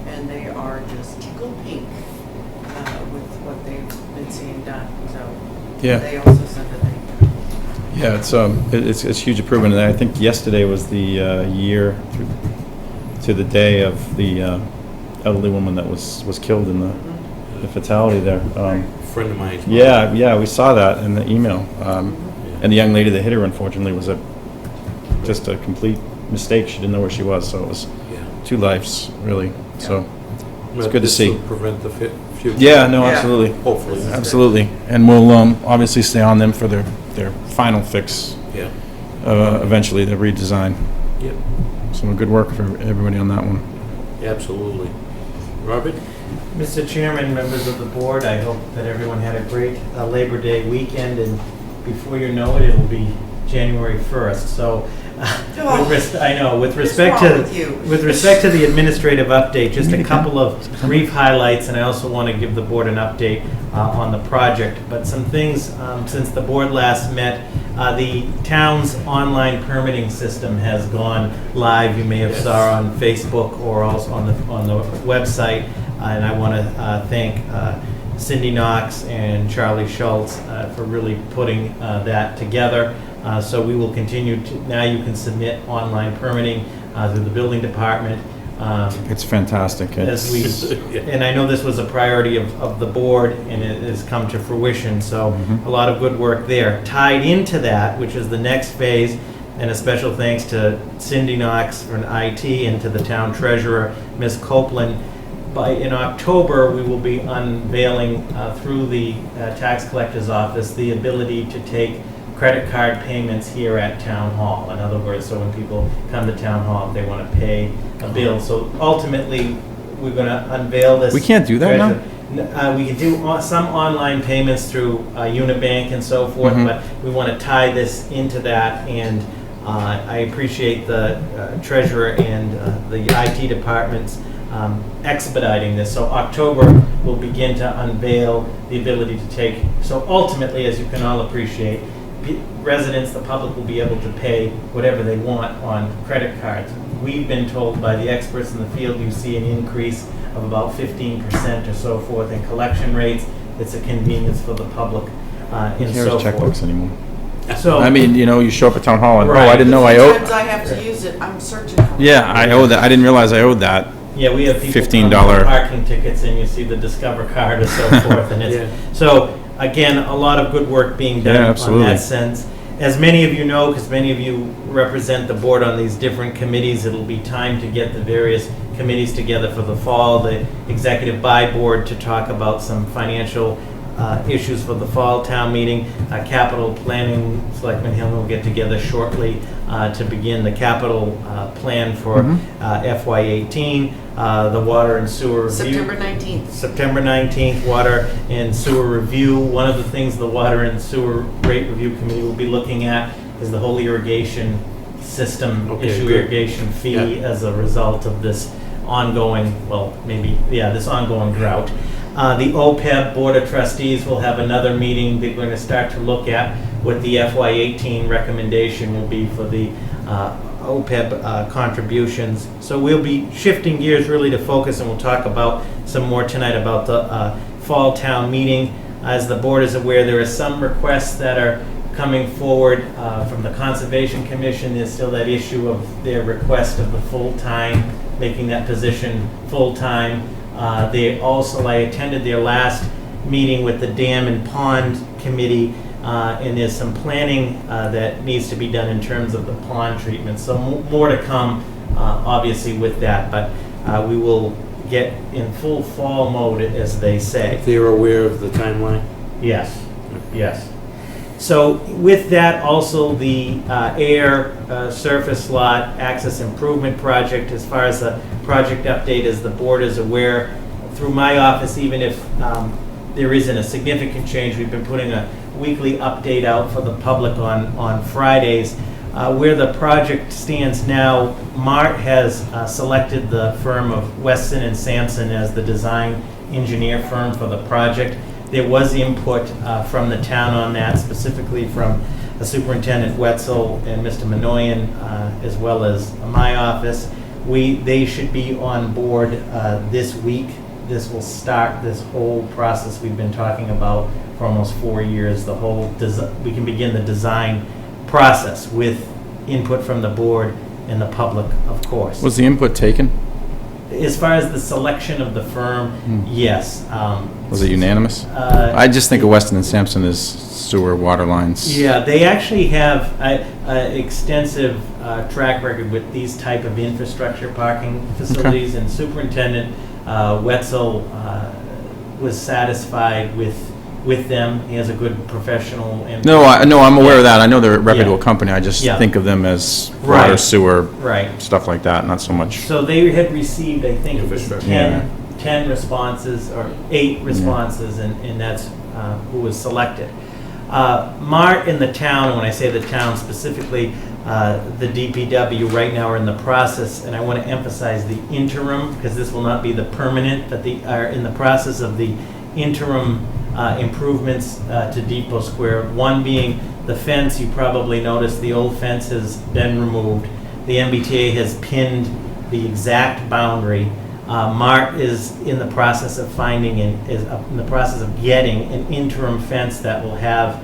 and they are just tickle pink with what they've been seeing done, so. Yeah. They also sent a thank you. Yeah, it's huge improvement, and I think yesterday was the year to the day of the elderly woman that was killed in the fatality there. Friend of mine. Yeah, we saw that in the email. And the young lady that hit her, unfortunately, was just a complete mistake. She didn't know where she was, so it was Yeah. 2 lives, really. So it's But good to this see. will prevent the future. Yeah, no, Yeah. absolutely. Hopefully. Absolutely. And we'll obviously stay on them for their final fix, Yeah. eventually, the redesign. Yep. So good work for everybody on that one. Absolutely. Robert? Mr. Chairman, members of the board, I hope that everyone had a great Labor Day weekend, and before you know it, it'll be January 1st. So, with respect wrong with you? to the administrative update, just a couple of brief highlights, and I also want to give the board an update on the project. But some things since the board last met. The town's online permitting system has gone live. You may have saw on Facebook or also on the website. And I want to thank Cindy Knox and Charlie Schultz for really putting that together. So we will continue to, now you can submit online permitting through the building department. It's fantastic. And I know this was a priority of the board, and it has come to fruition, so a lot of good work there. Tied into that, which is the next phase, and a special thanks to Cindy Knox for IT and to the town treasurer, Ms. Copeland. In October, we will be unveiling through the tax collector's office the ability to take credit card payments here at Town Hall. In other words, so when people come to Town Hall, if they want to pay a bill. So ultimately, we're going to unveil this. We can't do that now? We can do some online payments through Unibank and so forth, but we want to tie this into that, and I appreciate the treasurer and the IT departments expediting this. So October, we'll begin to unveil the ability to take, so ultimately, as you can all appreciate, residents, the public will be able to pay whatever they want on credit cards. We've been told by the experts in the field, you see an increase of about 15% or so forth in collection rates. It's a convenience for the public and so Here's forth. checkbooks anymore. So, I mean, you show up at town hall and, Right. oh, I didn't know I owed. Sometimes I have to use it, I'm searching for it. Yeah, I owe that. I didn't realize I owed that. yeah, we have people $15 come with parking tickets, and you see the Discover card or so forth. And it's, so, again, a lot of good work being done Yeah, on absolutely. that sense. As many of you know, because many of you represent the board on these different committees, it'll be time to get the various committees together for the fall. The executive buy board to talk about some financial issues for the fall town meeting. Capital planning, Selectmen Hill will get together shortly to begin the capital plan for FY18. The water and sewer review. September 19th. September 19th, water and sewer review. One of the things the water and sewer rate review committee will be looking at is the whole irrigation system, Okay, issue good. irrigation fee as a result of this ongoing, this ongoing drought. The OPEB Board of Trustees will have another meeting. They're going to start to look at what the FY18 recommendation will be for the OPEB contributions. So we'll be shifting gears really to focus, and we'll talk about some more tonight about the fall town meeting. As the board is aware, there are some requests that are coming forward from the Conservation Commission. There's still that issue of their request of the full-time, making that position full-time. I attended their last meeting with the Dam and Pond Committee, and there's some planning that needs to be done in terms of the pond treatment. So more to come, obviously, with that, but we will get in full fall mode, as they say. They're aware of the timeline? Yes, yes. So with that, also the Ayer surface lot access improvement project, as far as the project update, as the board is aware, through my office, even if there isn't a significant change, we've been putting a weekly update out for the public on Fridays. Where the project stands now, Mart has selected the firm of Weston and Sampson as the design engineer firm for the project. There was input from the town on that, specifically from Superintendent Wetzel and Mr. Minoyan, as well as my office. They should be on board this week. This will start this whole process we've been talking about for almost 4 years. We can begin the design process with input from the board and the public, of course. Was the input taken? As far as the selection of the firm, yes. Was it unanimous? I just think of Weston and Sampson as sewer water lines. Yeah, they actually have an extensive track record with these type of infrastructure parking facilities, and Superintendent Wetzel was satisfied with them. He has a good professional. No, I'm aware of that. I know they're a reputable company. I just Yeah. think of them as water, Right. sewer, Right. stuff like that, not so much. So they had received, I think, it was Infrastructure. 10 responses, or 8 responses, and that's who was selected. Mart and the town, when I say the town specifically, the DPW right now are in the process, and I want to emphasize the interim, because this will not be the permanent, but they are in the process of the interim improvements to Depot Square. One being the fence. You probably noticed the old fence has been removed. The MBTA has pinned the exact boundary. Mart is in the process of finding and is in the process of getting an interim fence that will have,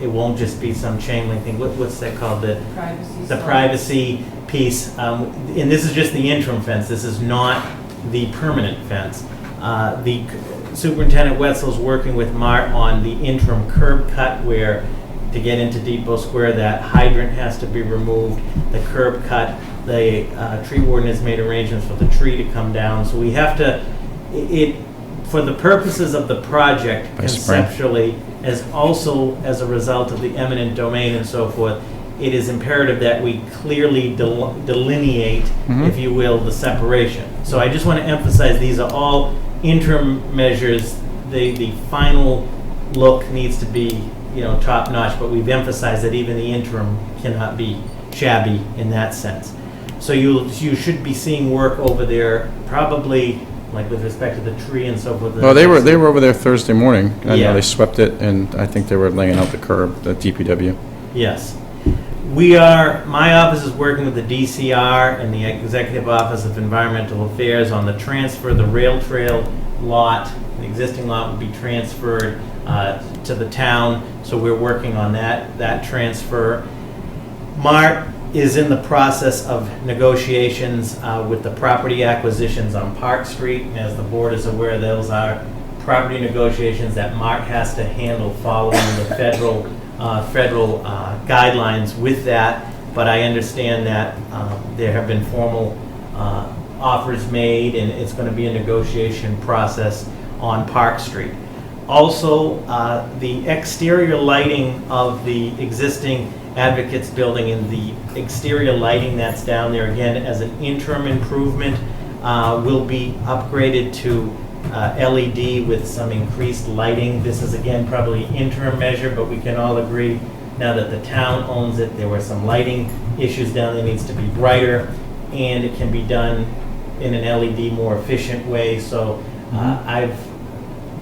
it won't just be some chain link thing. What's that called? The privacy piece. And this is just the interim fence. This is not the permanent fence. The Superintendent Wetzel's working with Mart on the interim curb cut, where to get into Depot Square, that hydrant has to be removed, the curb cut. The tree warden has made arrangements for the tree to come down. So we have to, for the purposes of the project, By spring. conceptually, as also as a result of the eminent domain and so forth, it is imperative that we clearly delineate, if you will, the separation. So I just want to emphasize, these are all interim measures. The final look needs to be, top notch, but we've emphasized that even the interim cannot be shabby in that sense. So you should be seeing work over there, probably, like with respect to the tree and so forth. Well, they were over there Thursday morning. I Yeah. know they swept it, and I think they were laying out the curb, the DPW. Yes. My office is working with the DCR and the Executive Office of Environmental Affairs on the transfer. The rail trail lot, the existing lot, will be transferred to the town, so we're working on that transfer. Mart is in the process of negotiations with the property acquisitions on Park Street, and as the board is aware, those are property negotiations that Mart has to handle following the federal guidelines with that, but I understand that there have been formal offers made, and it's going to be a negotiation process on Park Street. Also, the exterior lighting of the existing Advocates building and the exterior lighting that's down there, again, as an interim improvement, will be upgraded to LED with some increased lighting. This is, again, probably interim measure, but we can all agree now that the town owns it, there were some lighting issues down there, needs to be brighter, and it can be done in an LED more efficient way. So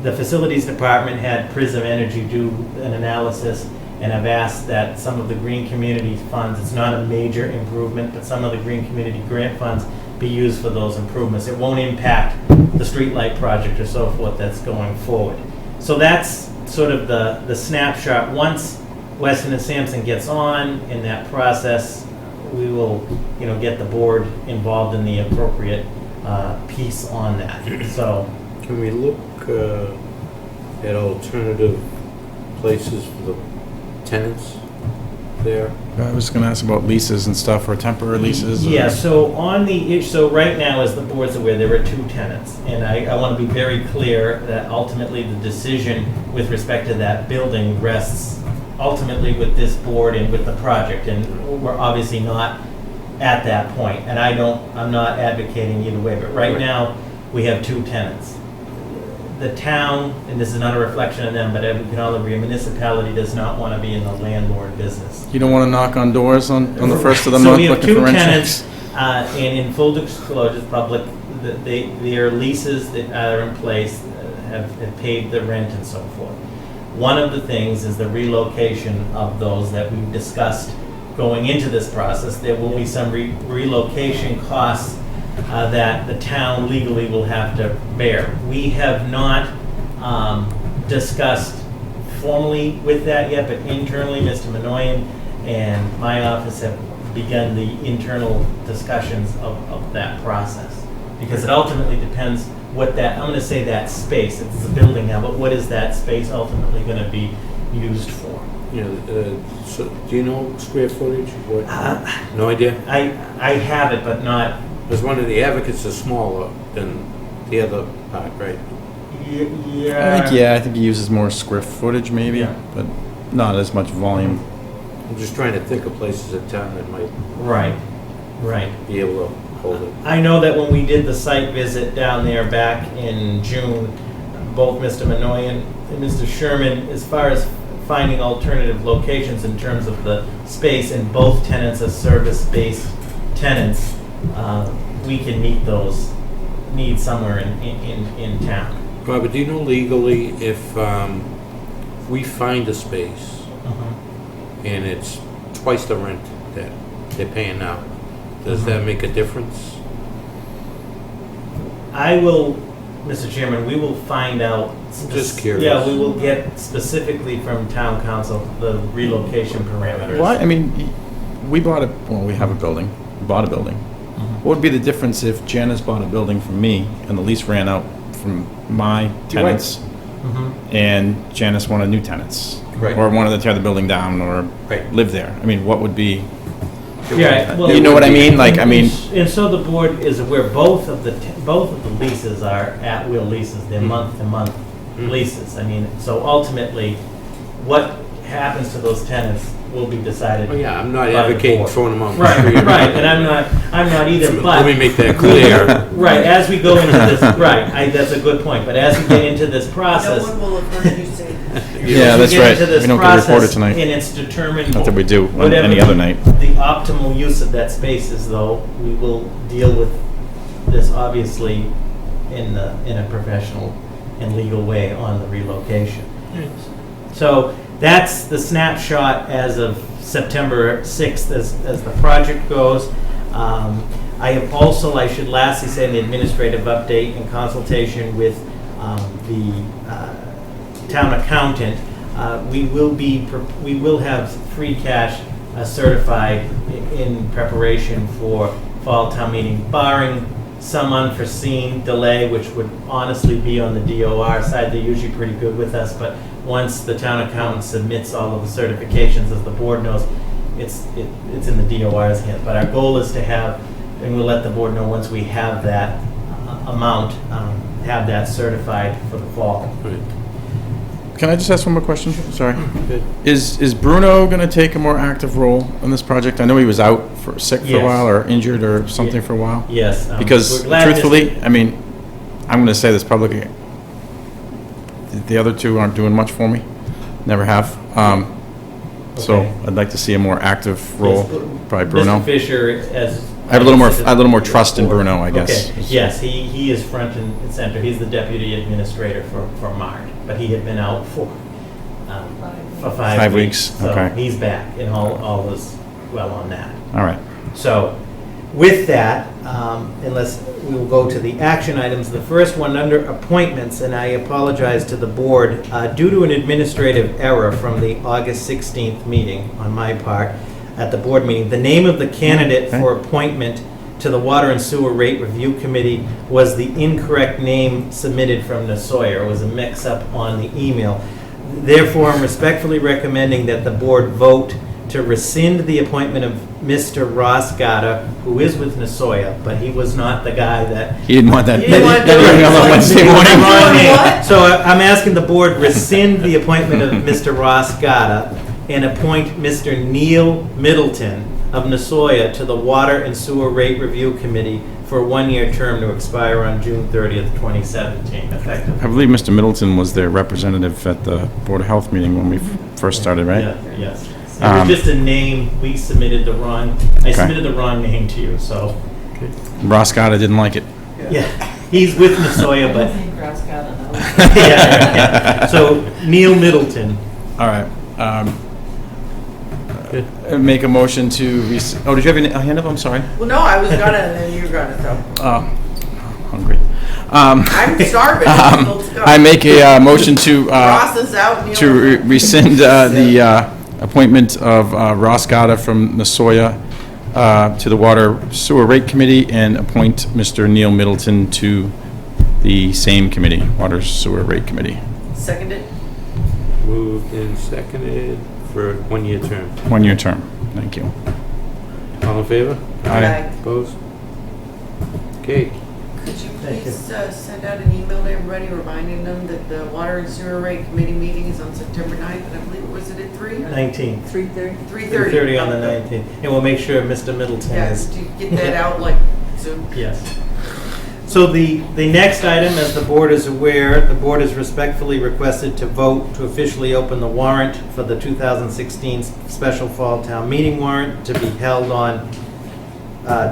the facilities department had Prism Energy do an analysis, and I've asked that some of the green community funds, it's not a major improvement, but some of the green community grant funds be used for those improvements. It won't impact the streetlight project or so forth that's going forward. So that's sort of the snapshot. Once Weston and Sampson gets on in that process, we will, get the board involved in the appropriate piece on that. So, Can we look at alternative places for the tenants there? I was going to ask about leases and stuff, or temporary leases. or- yeah, so so right now, as the board's aware, there are two tenants, and I want to be very clear that ultimately the decision with respect to that building rests ultimately with this board and with the project, and we're obviously not at that point, and I'm not advocating either way, but right now, we have two tenants. The town, and this is not a reflection of them, but we can all agree, a municipality does not want to be in the landlord business. You don't want to knock on doors on the first of the So month we have looking two for rent tenants, checks? and in full disclosure, public, their leases that are in place have paid the rent and so forth. One of the things is the relocation of those that we've discussed going into this process. There will be some relocation costs that the town legally will have to bear. We have not discussed formally with that yet, but internally, Mr. Minoyan and my office have begun the internal discussions of that process. Because it ultimately depends what I'm going to say that space, it's a building now, but what is that space ultimately going to be used for? So do you know square footage? What? No idea? I have it, but not. Because one of the Advocates is smaller than the other part, right? Yeah. I think he uses more square footage maybe, Yeah. but not as much volume. I'm just trying to think of places in town that might Right. be able to hold it. I know that when we did the site visit down there back in June, both Mr. Minoyan and Mr. Sherman, as far as finding alternative locations in terms of the space, and both tenants are service-based tenants, we can meet those needs somewhere in town. Robert, do you know legally if we find a space and it's twice the rent that they're paying now, does that make a difference? I will, Mr. Chairman, we will find out. Just curious. Yeah, we will get specifically from town council the relocation parameters. Why? I mean, we have a building. We bought a building. What would be the difference if Janice bought a building from me and the lease ran out from my tenants and Janice wanted new tenants? Right. Or wanted to tear the building down or Right. live there? I mean, what would be Yeah, well- You know what I mean? Like, I mean, And so the board is aware, both of the leases are at-will leases, they're month-to-month leases. I mean, so ultimately, what happens to those tenants will be decided. Oh, yeah, I'm not by the advocating board. throwing them on the Right, street. right, and I'm not either, but. Let me make that clear. Right, as we go into this, right, that's a good point, but as we get into this No process. one will have heard you say that. yeah, that's right. We don't get reported tonight. And it's determined. Not that we do on whatever any other night. The optimal use of that space is, though, we will deal with this obviously in a professional and legal way on the relocation. So that's the snapshot as of September 6th as the project goes. I have also, I should lastly say, an administrative update in consultation with the town accountant. We will have free cash certified in preparation for fall town meeting, barring some unforeseen delay, which would honestly be on the DOR side. They're usually pretty good with us, but once the town accountant submits all of the certifications, as the board knows, it's in the DOR's hands. But our goal is to have, and we'll let the board know once we have that amount, have that certified for the fall. Can I just ask one more question? Sorry. Good. Is Bruno going to take a more active role in this project? I know he was out sick for a Yes. while or injured or something for a while. Yes. Because we're glad truthfully, I mean, I'm going to say this publicly. The other two aren't doing much for me. Never have. So Okay. I'd like to see a more active role by Bruno. Mr. Fisher, as. I have a little more trust in Bruno, I guess. Okay, yes, he is front and center. He's the deputy administrator for Mart, but he had been out for 5 weeks. Okay. So he's back, and all is well on that. All right. So with that, unless we will go to the action items, the first one under appointments, and I apologize to the board, due to an administrative error from the August 16th meeting on my part, at the board meeting, the name of the candidate for appointment to the Water and Sewer Rate Review Committee was the incorrect name submitted from Nasoya. It was a mix-up on the email. Therefore, I'm respectfully recommending that the board vote to rescind the appointment of Mr. Ross Gata, who is with Nasoya, but he was not the guy that. He didn't want that. He didn't want to do that it. hearing on Wednesday He morning. was doing what? So I'm asking the board rescind the appointment of Mr. Ross Gata and appoint Mr. Neil Middleton of Nasoya to the Water and Sewer Rate Review Committee for a one-year term to expire on June 30th, 2017, effective. I believe Mr. Middleton was their representative at the Board of Health meeting when we first started, right? Yeah, yes. It was just a name, I submitted the wrong name to you, so, Ross Gata didn't like it. yeah. He's with Nasoya, I but, don't think Ross got another. yeah. So Neil Middleton. All right. Make a motion to, oh, did you have a hand up? I'm sorry. Well, no, I was gonna, and then you were gonna, so. Hungry. I'm starving. Let's go. I make a motion to, Ross is out. Neil to is out. rescind the appointment of Ross Gata from Nasoya to the Water Sewer Rate Committee and appoint Mr. Neil Middleton to the same committee, Water Sewer Rate Committee. Seconded. Moved and seconded for one-year term. One-year term. Thank you. All in favor? Aye. Opposed? Okay. Could you Thank you. please send out an email to everybody reminding them that the Water and Sewer Rate Committee meeting is on September 9th, and I believe, was it at 3? 19th. 3:30. 3:30 on the 19th. And we'll make sure Mr. Middleton Yeah, is. to get that out like soon. Yes. So the next item, as the board is aware, the board is respectfully requested to vote to officially open the warrant for the 2016 special fall town meeting warrant to be held on,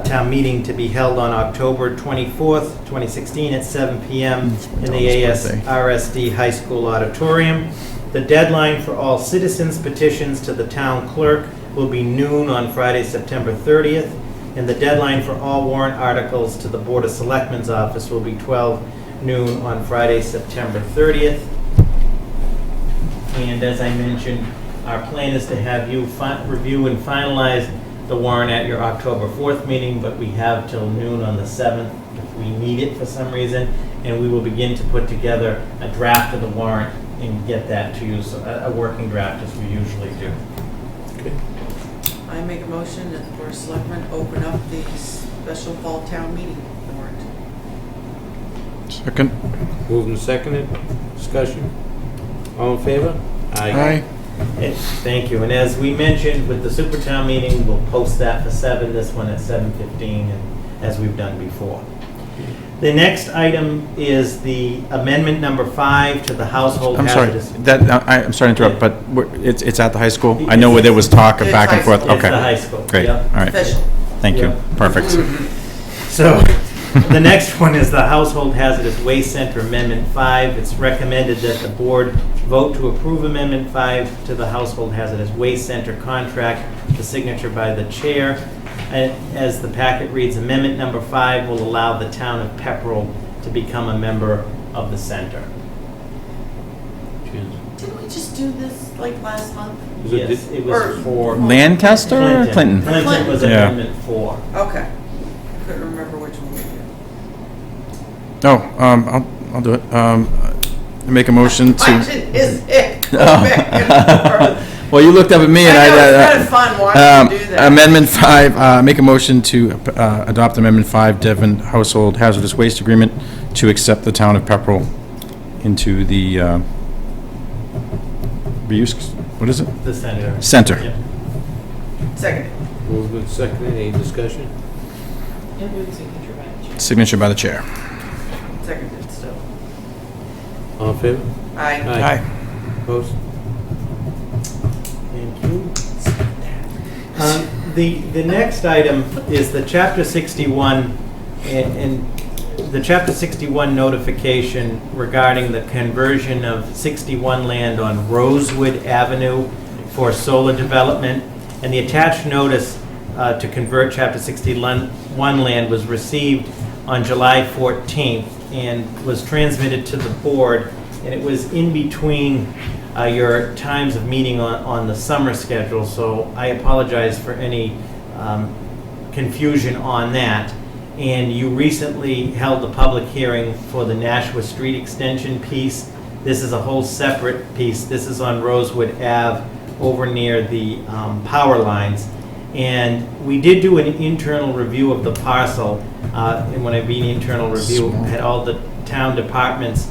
town meeting to be held on October 24th, 2016 at 7 p.m. in the ASRSD High School Auditorium. The deadline for all citizens petitions to the town clerk will be noon on Friday, September 30th. And the deadline for all warrant articles to the Board of Selectmen's office will be 12 noon on Friday, September 30th. And as I mentioned, our plan is to have you review and finalize the warrant at your October 4th meeting, but we have till noon on the 7th if we need it for some reason. And we will begin to put together a draft of the warrant and get that to you, so a working draft as we usually do. Okay. I make a motion that the Board of Selectmen open up the special fall town meeting warrant. Second. Moved and seconded, discussion. All in favor? Aye. Thank you. And as we mentioned with the super town meeting, we'll post that for 7, this one at 7:15, and as we've done before. The next item is the amendment number 5 to the household I'm sorry, hazardous. I'm sorry to interrupt, but it's at the high school? I know where there was talk of It's back and high forth. school. It's the Okay, high school. great, Yep. all right. Official. Thank you, Yeah. perfect. So, the next one is the Household Hazardous Waste Center Amendment 5. It's recommended that the board vote to approve Amendment 5 to the Household Hazardous Waste Center contract, the signature by the chair. And as the packet reads, Amendment number 5 will allow the town of Pepperell to become a member of the center. Didn't we just do this like last month? Was it Yes, it was for Lancaster or Clinton? Clinton was Yeah. Amendment 4. Okay. Couldn't remember which one we did. Oh, I'll do it. I make a motion to. Punching his head. Go back and forth. Well, you looked up at me and I I. know, it's kind of fun watching you do that. Amendment 5, make a motion to adopt Amendment 5, Devon Household Hazardous Waste Agreement to accept the town of Pepperell into the reuse, what is it? The center. Center. Yep. Second. Moved and seconded, any discussion? And with signature by the chair. Signature by the chair. Seconded still. All in favor? Aye. Opposed? Thank you. The next item is the Chapter 61, and the Chapter 61 notification regarding the conversion of 61 land on Rosewood Avenue for solar development. And the attached notice to convert Chapter 61 land was received on July 14th and was transmitted to the board. And it was in between your times of meeting on the summer schedule, so I apologize for any confusion on that. And you recently held a public hearing for the Nashua Street Extension piece. This is a whole separate piece. This is on Rosewood Ave over near the power lines. And we did do an internal review of the parcel, and when I mean internal review, had all the town departments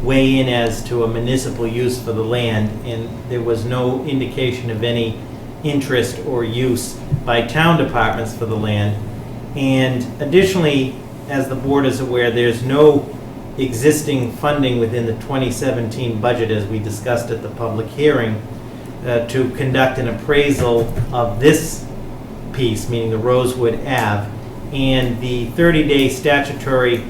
weigh in as to a municipal use for the land, and there was no indication of any interest or use by town departments for the land. And additionally, as the board is aware, there's no existing funding within the 2017 budget, as we discussed at the public hearing, to conduct an appraisal of this piece, meaning the Rosewood Ave, and the 30-day statutory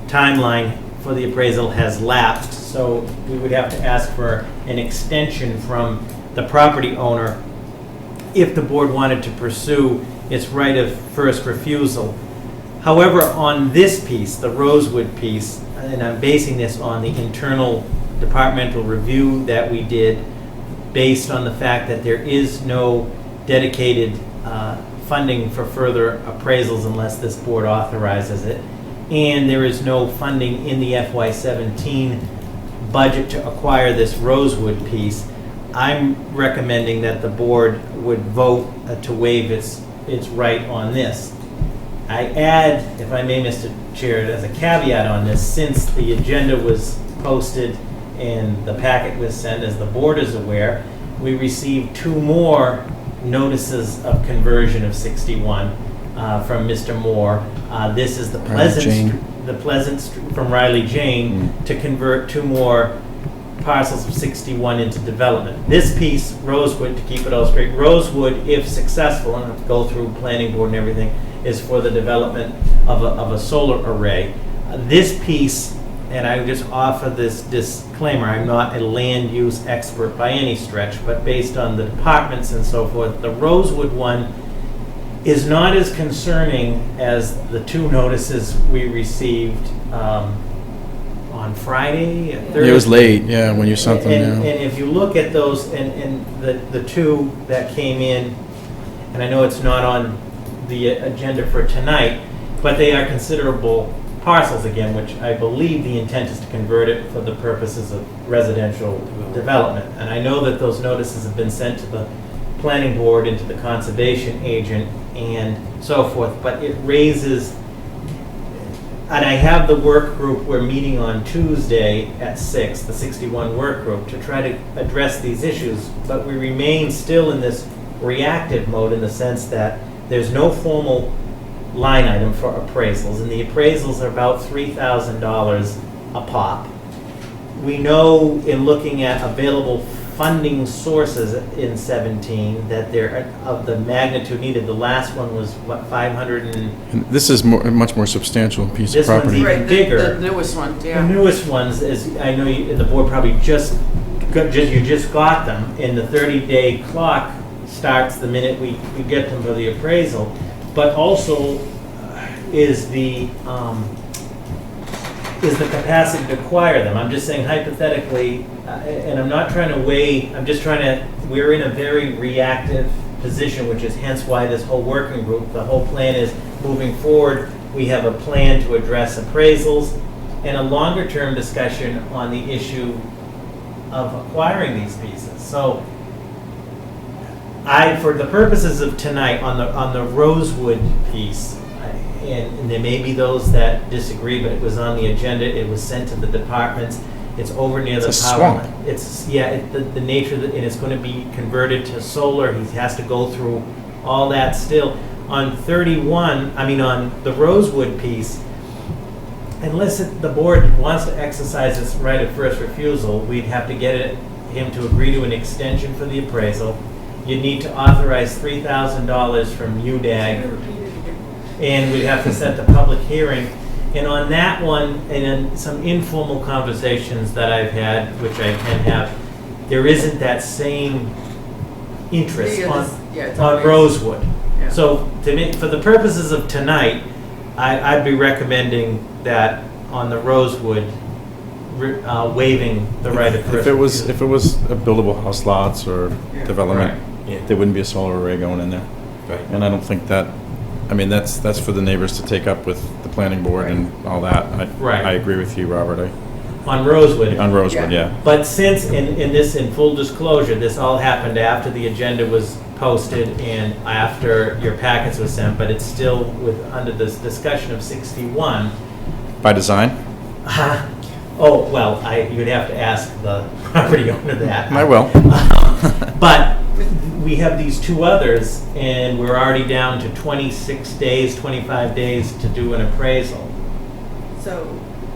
timeline for the appraisal has lapsed, so we would have to ask for an extension from the property owner if the board wanted to pursue its right of first refusal. However, on this piece, the Rosewood piece, and I'm basing this on the internal departmental review that we did based on the fact that there is no dedicated funding for further appraisals unless this board authorizes it. And there is no funding in the FY17 budget to acquire this Rosewood piece. I'm recommending that the board would vote to waive its right on this. I add, if I may, Mr. Chair, as a caveat on this, since the agenda was posted and the packet was sent, as the board is aware, we received 2 more notices of conversion of 61 from Mr. Moore. This is the Pleasant Street from Riley Jane to convert 2 more parcels of 61 into development. This piece, Rosewood, to keep it all straight, Rosewood, if successful, and I'll go through planning board and everything, is for the development of a solar array. This piece, and I would just offer this disclaimer, I'm not a land use expert by any stretch, but based on the departments and so forth, the Rosewood one is not as concerning as the 2 notices we received on Friday, Thursday. It was late, yeah, when you sent them, And yeah. if you look at those, and the 2 that came in, and I know it's not on the agenda for tonight, but they are considerable parcels again, which I believe the intent is to convert it for the purposes of residential development. And I know that those notices have been sent to the planning board into the conservation agent and so forth, but it raises, and I have the work group, we're meeting on Tuesday at 6, the 61 work group, to try to address these issues, but we remain still in this reactive mode in the sense that there's no formal line item for appraisals, and the appraisals are about $3,000 a pop. We know in looking at available funding sources in 17 that they're of the magnitude needed. The last one was, what, 500 and... And this is a much more substantial piece of This one's property. even bigger. The newest one, The yeah. newest ones, is, I know the board probably you just got them, and the 30-day clock starts the minute we get them for the appraisal. But also is the capacity to acquire them. I'm just saying hypothetically, and I'm not trying to weigh, I'm just trying to, we're in a very reactive position, which is hence why this whole working group, the whole plan is moving forward. We have a plan to address appraisals and a longer-term discussion on the issue of acquiring these pieces. So for the purposes of tonight, on the Rosewood piece, and there may be those that disagree, but it was on the agenda, it was sent to the departments, it's over near the It's a power. swamp. It's, yeah, the nature of it, and it's gonna be converted to solar, he has to go through all that still. On 31, on the Rosewood piece, unless the board wants to exercise its right of first refusal, we'd have to get him to agree to an extension for the appraisal. You'd need to authorize $3,000 from UDAG, and we'd have to set the public hearing. And on that one, and in some informal conversations that I've had, which I can have, there isn't that same interest on Rosewood. Yeah. So to me, for the purposes of tonight, I'd be recommending that on the Rosewood, waiving the right of first refusal. If it was a buildable house lots or Yeah. development, Yeah. there wouldn't be a solar array going in there. Right. And I don't think that, that's for the neighbors to take up with the planning board and all that. Right. I agree with you, Robert. On Rosewood. On Rosewood, yeah. But since, in full disclosure, this all happened after the agenda was posted and after your packets were sent, but it's still under this discussion of 61. By design? Oh, well, you'd have to ask the property owner that. I will. But we have these two others, and we're already down to 26 days, 25 days to do an appraisal. So,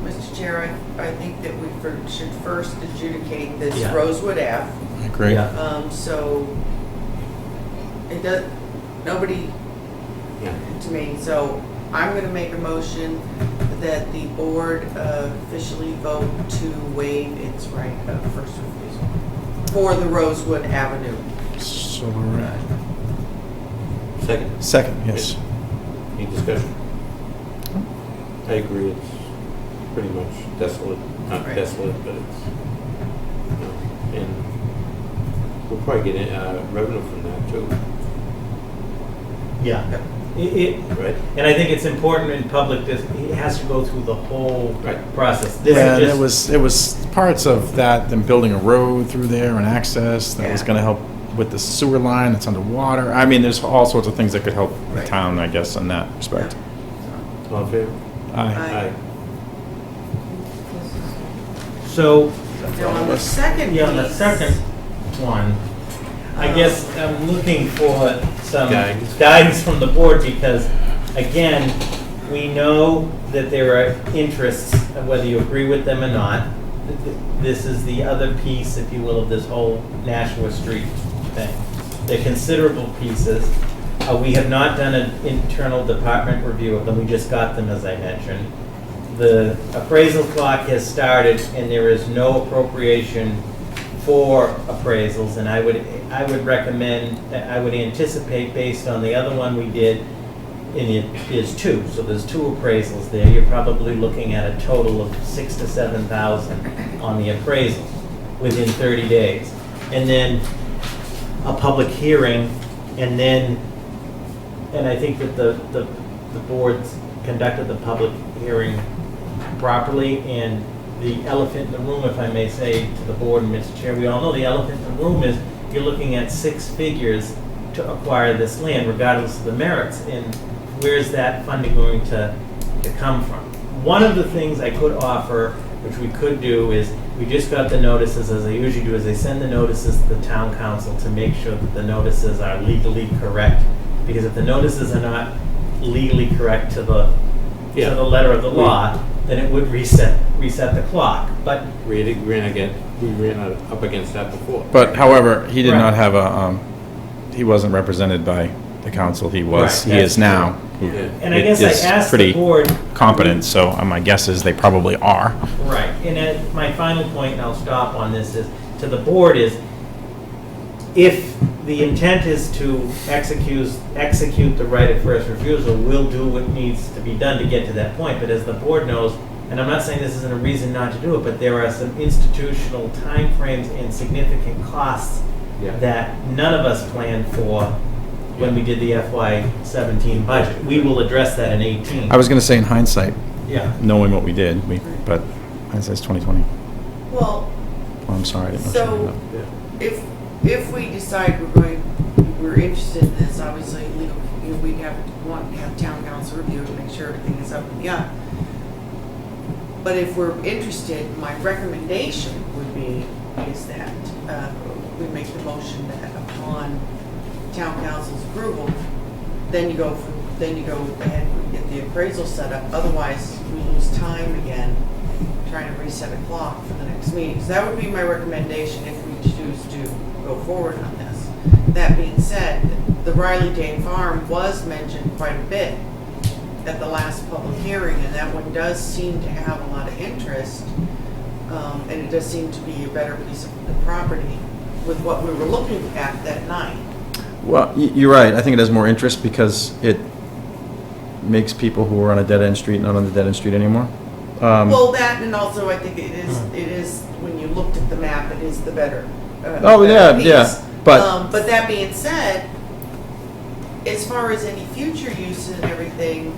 Mr. Chair, I think that we should first adjudicate this Yeah. Rosewood Ave. I agree. Yeah. So, it does, nobody, Yeah. to me, so I'm gonna make a motion that the board officially vote to waive its right of first refusal for the Rosewood Avenue. Solar array. Second, Second, yes. any discussion? I agree, it's pretty much desolate, not Right. desolate, but it's, and we'll probably get revenue from that too, Yeah. right? And I think it's important in public that it has to go through the whole Right. process. This Yeah, is just, it was parts of that, them building a road through there and access, that was Yeah. gonna help with the sewer line that's underwater. There's all sorts of things that could help the Right. town, I guess, in that respect. All in favor? Aye. Aye. so, Now, on the second yeah, on the piece- second one, I guess I'm looking for some Guidance. guidance from the board because, again, we know that there are interests, and whether you agree with them or not. This is the other piece, if you will, of this whole Nashua Street thing. They're considerable pieces. We have not done an internal department review of them. We just got them, as I mentioned. The appraisal clock has started, and there is no appropriation for appraisals. And I would recommend, I would anticipate, based on the other one we did, and it is two, so there's two appraisals there. You're probably looking at a total of 6,000 to 7,000 on the appraisal within 30 days. And then a public hearing, and I think that the board's conducted the public hearing properly, and the elephant in the room, if I may say to the board and Mr. Chair, we all know the elephant in the room is you're looking at 6 figures to acquire this land, regardless of the merits, and where's that funding going to come from? One of the things I could offer, which we could do, is we just got the notices, as I usually do, is I send the notices to the town council to make sure that the notices are legally correct. Because if the notices are not legally correct to the letter of the law, then it would reset the clock. But We ran up against that before. But however, he did Right. not have he wasn't represented by the council, he Right, is that's now. Yeah. and I It guess is I asked the pretty board. competent, so my guess is they probably are. Right, and then my final point, and I'll stop on this, is to the board is, if the intent is to execute the right of first refusal, we'll do what needs to be done to get to that point. But as the board knows, and I'm not saying this isn't a reason not to do it, but there are some institutional timeframes and significant costs Yeah. that none of us planned for when we did the FY17 budget. We will address that in 18. I was gonna say in hindsight, Yeah. knowing what we did, but hindsight's 2020. Well, Oh, I'm sorry, I didn't know. so if we decide we're interested in this, obviously, legal, we'd want to have town council review to make sure everything is up and beyond. But if we're interested, my recommendation would be, is that we make the motion that upon town council's approval, then you go ahead and get the appraisal set up. Otherwise, we lose time again trying to reset a clock for the next meeting. So that would be my recommendation if we choose to go forward on this. That being said, the Riley Dane Farm was mentioned quite a bit at the last public hearing, and that one does seem to have a lot of interest, and it does seem to be a better piece of the property with what we were looking at that night. Well, you're right, I think it has more interest because it makes people who are on a dead-end street not on the dead-end street anymore. Well, that, and also I think it is, when you looked at the map, it is the better. Oh, yeah, piece. yeah, but- But that being said, as far as any future use and everything,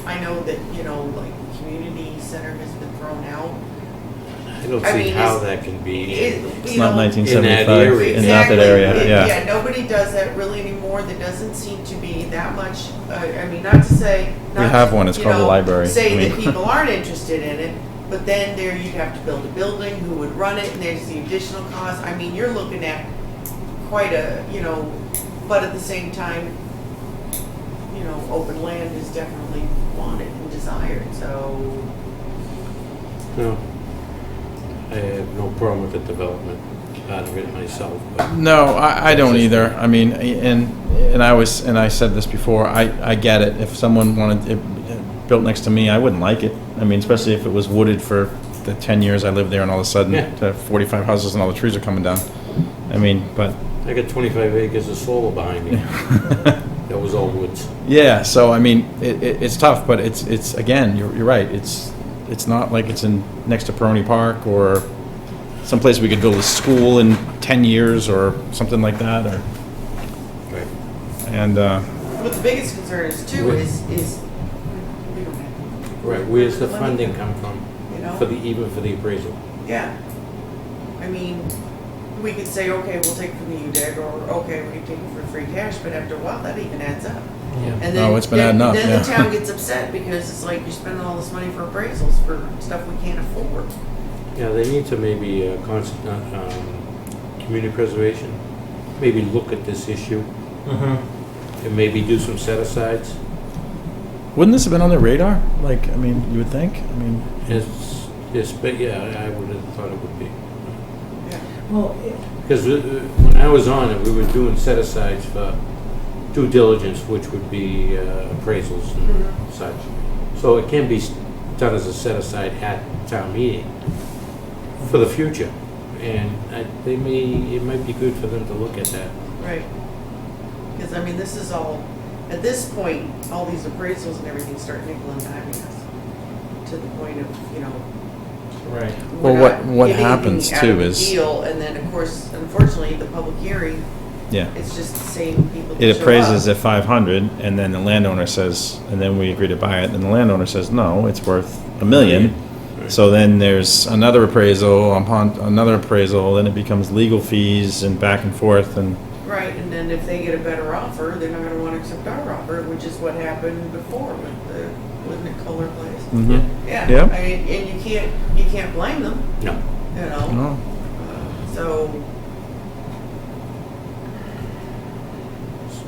I know that, like, community center has been thrown out. I don't I see mean, how it's- that can be. It's not In 1975, that area. in not that area, yeah. Yeah, nobody does that really anymore. There doesn't seem to be that much, I mean, not to say. We have one, it's called the library. Say I mean- that people aren't interested in it, but then there you'd have to build a building, who would run it, and there's the additional cost. I mean, you're looking at quite a, but at the same time, open land is definitely wanted and desired, so. No. I have no problem with the development out of it myself, but No, I don't either. I mean, and I said this before, I get it. If someone wanted it built next to me, I wouldn't like it. I mean, especially if it was wooded for the 10 years I lived there and all of a sudden, Yeah. 45 houses and all the trees are coming down. I mean, but, I got 25 acres of solar behind me. That was all woods. yeah, so I mean, it's tough, but it's again, you're right. It's not like it's in, next to Peroni Park or someplace we could build a school in 10 years or something like that, or, Right. and, But the biggest concern is too Where- is, Right, where's the funding come from? you know? Even for the appraisal? Yeah. I mean, we could say, okay, we'll take it from the UDEG, or okay, we can take it for free cash, but after a while, that even adds up. Yeah. And then, Oh, it's been adding up, then yeah. the town gets upset because it's like you're spending all this money for appraisals for stuff we can't afford. Yeah, they need to maybe, community preservation, maybe look at this issue and maybe do some set-asides. wouldn't this have been on their radar? Like, I mean, you would think? I mean, Yes, but yeah, I would have thought it would be. Well, Because when I was on it, we were doing set-asides for due diligence, which would be appraisals and such. So it can be done as a set-aside at town meeting for the future. And it might be good for them to look at that. Right. Because, I mean, this is all, at this point, all these appraisals and everything start nickel and diming us to the point of, right. Well, we're not what getting happens, anything out too, of the is- deal, and then, of course, unfortunately, the public hearing, yeah. it's just the same people that It show appraises up. at 500, and then the landowner says, and then we agree to buy it, and the landowner says, no, it's worth $1 million, So then there's another appraisal, upon another appraisal, then it becomes legal fees and back and forth, and Right, and then if they get a better offer, they're not gonna wanna accept our offer, which is what happened before with the, wasn't it Color Place? Mhm. Yeah, Yeah. I mean, and you can't blame them, No. you know? no. So,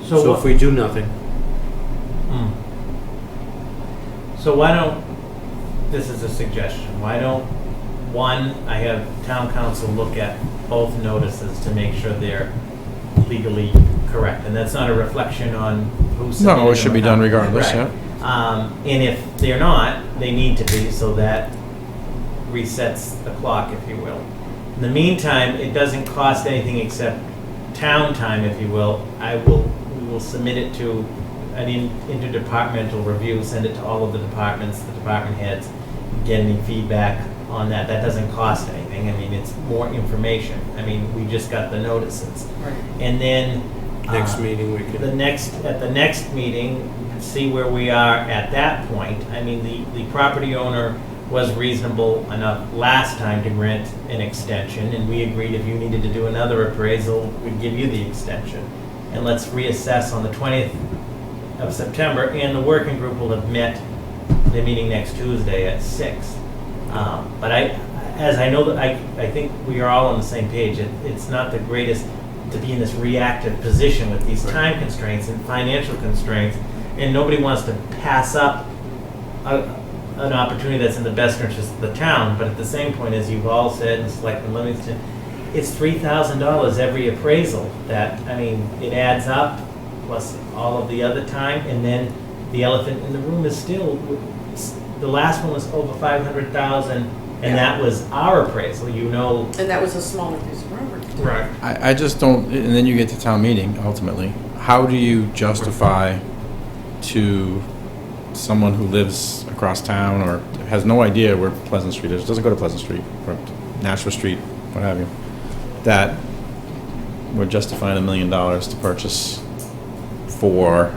So what- if we do nothing, So why don't, this is a suggestion, why don't, one, I have town council look at both notices to make sure they're legally correct, and that's not a reflection on who submitted them. No, it should be done or not. regardless, Right. yeah. And if they're not, they need to be, so that resets the clock, if you will. In the meantime, it doesn't cost anything except town time, if you will. We will submit it to an interdepartmental review, send it to all of the departments, the department heads, get any feedback on that. That doesn't cost anything. I mean, it's more information. I mean, we just got the notices. right. And then next meeting we at can, the next meeting, see where we are at that point. I mean, the property owner was reasonable enough last time to grant an extension, and we agreed if you needed to do another appraisal, we'd give you the extension. And let's reassess on the 20th of September, and the working group will have met, they're meeting next Tuesday at 6. But I know that I think we are all on the same page. It's not the greatest to be in this reactive position with these time constraints and financial constraints, and nobody wants to pass up an opportunity that's in the best interest of the town. But at the same point, as you've all said, and Selectman Livingston, it's $3,000 every appraisal. That, I mean, it adds up, plus all of the other time, and then the elephant in the room is still, the last one was over 500,000, and that was our appraisal, you know. And that was a smaller piece of property. Right. I just don't, and then you get to town meeting, ultimately. How do you justify to someone who lives across town or has no idea where Pleasant Street is, doesn't go to Pleasant Street, or Nashua Street, what have you, that we're justifying $1 million to purchase for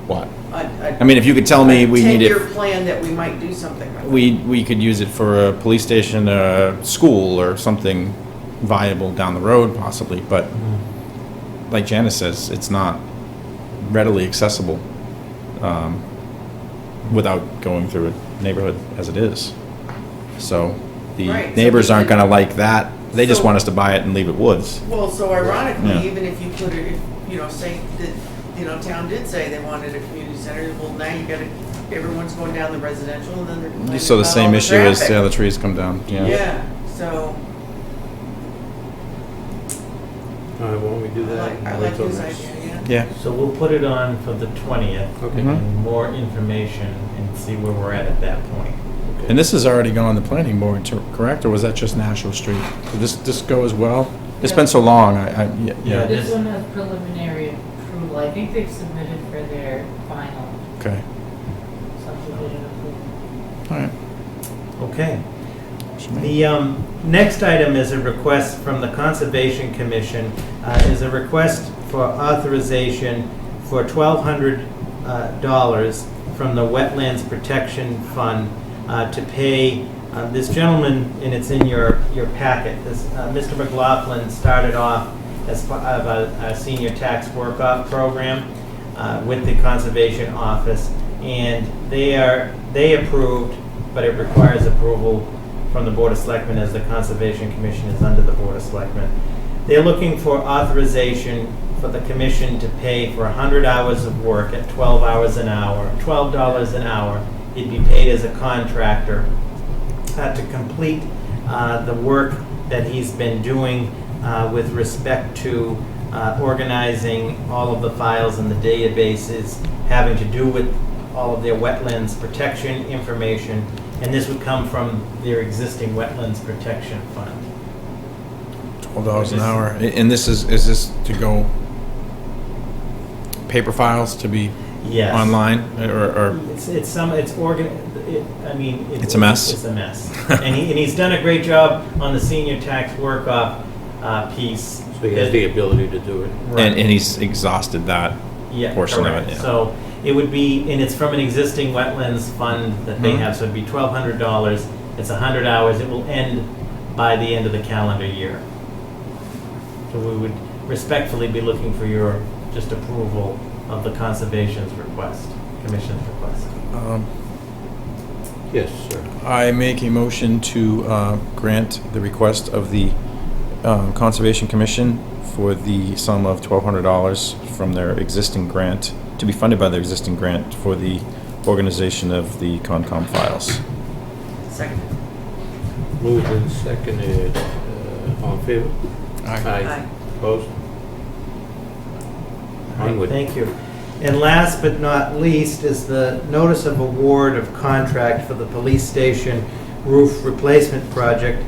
what? I mean, if you could tell me we need it, 10-year plan that we might do something with. we could use it for a police station, a school, or something viable down the road possibly, but like Janice says, it's not readily accessible without going through a neighborhood as it is. So the Right, so neighbors we aren't could- gonna like that. They just So- want us to buy it and leave it woods. Well, so ironically, Yeah. even if you put it, say that, town did say they wanted a community center, well, now you gotta, everyone's going down the residential, and then they're complaining So the about all same issue is, traffic. yeah, the trees come down, yeah. Yeah, so, why don't we do that? I like his idea, yeah. Yeah. So we'll put it on for the 20th, Okay. Mhm. and more information, and see where we're at that point. And this has already gone to the planning board, correct, or was that just Nashua Street? Did this go as well? It's been so long, yeah, This one has preliminary approval. I think they've submitted for their final okay, subdivision approval. all right. Okay. The next item is a request from the Conservation Commission, is a request for authorization for $1,200 from the Wetlands Protection Fund to pay this gentleman, and it's in your packet. This Mr. McLaughlin started off as part of a senior tax work-off program with the Conservation Office, and they approved, but it requires approval from the Board of Selectmen, as the Conservation Commission is under the Board of Selectmen. They're looking for authorization for the commission to pay for 100 hours of work at $12 an hour. He'd be paid as a contractor to complete the work that he's been doing with respect to organizing all of the files in the databases having to do with all of their wetlands protection information, and this would come from their existing wetlands protection fund. $12 an hour, and is this to go paper files to be Yes. online, or? It's a It's a mess? It's a mess. And he's done a great job on the senior tax work-off piece. So he has the ability to do it. And he's exhausted that Yeah, portion of it, correct. yeah. So It would be, and it's from an existing wetlands fund that they have, so it'd be $1,200. It's 100 hours. It will end by the end of the calendar year. So we would respectfully be looking for your just approval of the Conservation's request, Commission's request. Yes, sir. I make a motion to grant the request of the Conservation Commission for the sum of $1,200 from their existing grant, to be funded by their existing grant for the organization of the Concom files. Second. Moved and seconded. All in favor? Aye. Opposed? Onward. Thank you. And last but not least is the notice of award of contract for the police station roof replacement project.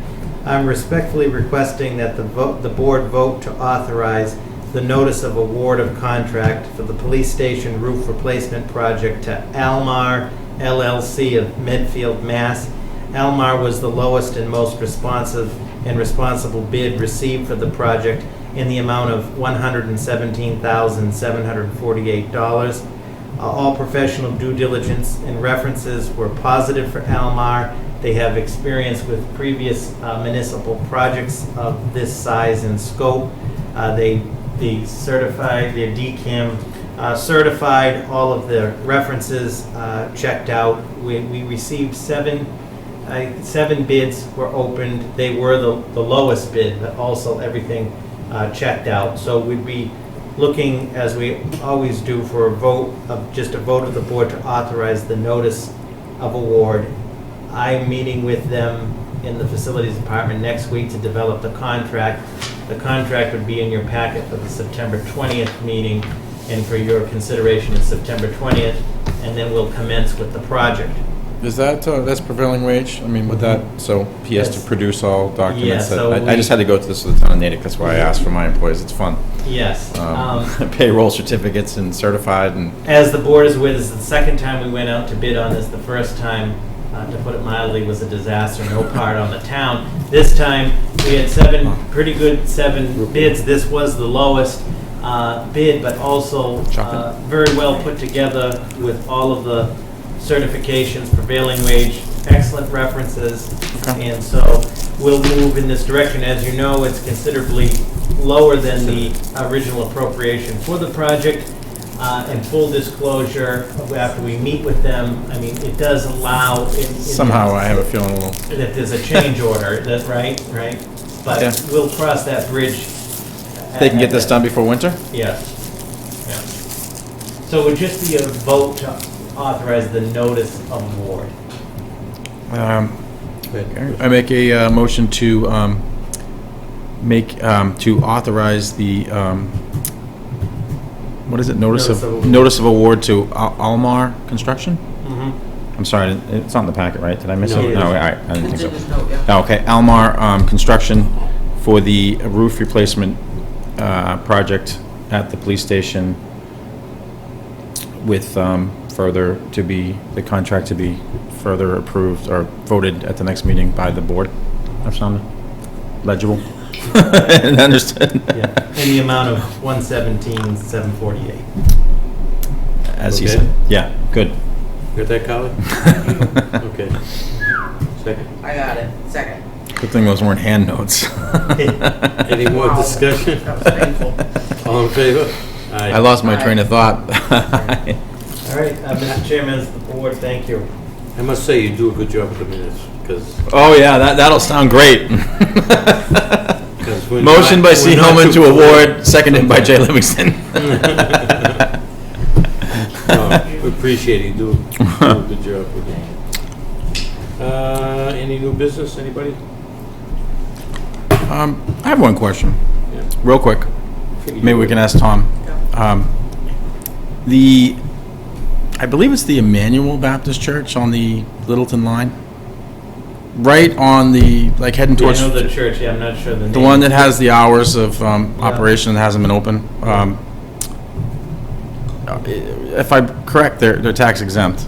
I'm respectfully requesting that the board vote to authorize the notice of award of contract for the police station roof replacement project to Almar LLC of Medfield, Mass. Almar was the lowest and most responsive and responsible bid received for the project in the amount of $117,748. All professional due diligence and references were positive for Almar. They have experience with previous municipal projects of this size and scope. They certified, their DCAM certified, all of the references checked out. We received seven bids were opened. They were the lowest bid, but also everything checked out. So we'd be looking, as we always do, for a vote of the board to authorize the notice of award. I'm meeting with them in the facilities department next week to develop the contract. The contract would be in your packet for the September 20th meeting and for your consideration in September 20th, and then we'll commence with the project. Is that, that's prevailing wage? I mean, with that, so he has to Yes. produce all documents? Yeah, so I just had to go to this with the town of Natick, that's why I asked for my employees, it's fun. Yes. Payroll certificates and certified and, As the board is aware, this is the second time we went out to bid on this. The first time, to put it mildly, was a disaster, no part on the town. This time, we had seven bids. This was the lowest bid, but also very well put together with all of the certifications, prevailing wage, excellent references. And so we'll move in this direction. As you know, it's considerably lower than the original appropriation for the project. And full disclosure, after we meet with them, I mean, it does allow. somehow I have a feeling a little, That there's a change order, that's right? But Yeah. we'll cross that bridge. they can get this done before winter? Yeah. Yeah. So it would just be a vote to authorize the notice of award. I make a motion to to authorize the, what is it, notice of award to Almar Construction? I'm sorry, it's not in the packet, right? Did I miss No, it? it No, isn't. I didn't think so. There's no, yeah. Oh, okay, Almar Construction for the roof replacement project at the police station with the contract to be further approved or voted at the next meeting by the board. That sounded legible and understood. Yeah. In the amount of $117,748. As he Okay. said. Yeah, good. Got that, Colin? Okay. Second. I got it. Second. Good thing those weren't hand notes. Any more Wow. discussion? That was painful. All in favor? Aye. I lost my train of thought. All right, Mr. Chairman, as the board, thank you. I must say, you do a good job with the minutes, because Oh, yeah, that'll sound great. we're Motion by not- C. we're not Hellman too to close. award, seconded by Jay Livingston. We appreciate it, you do a good job with it. Any new business, anybody? I have one question, Yeah. real quick. Maybe we can ask Tom. I believe it's the Emmanuel Baptist Church on the Littleton line, right on the, like heading I towards, know the church, yeah, I'm not sure the name. the one that has the hours of operation that hasn't been open. If I'm correct, they're tax exempt.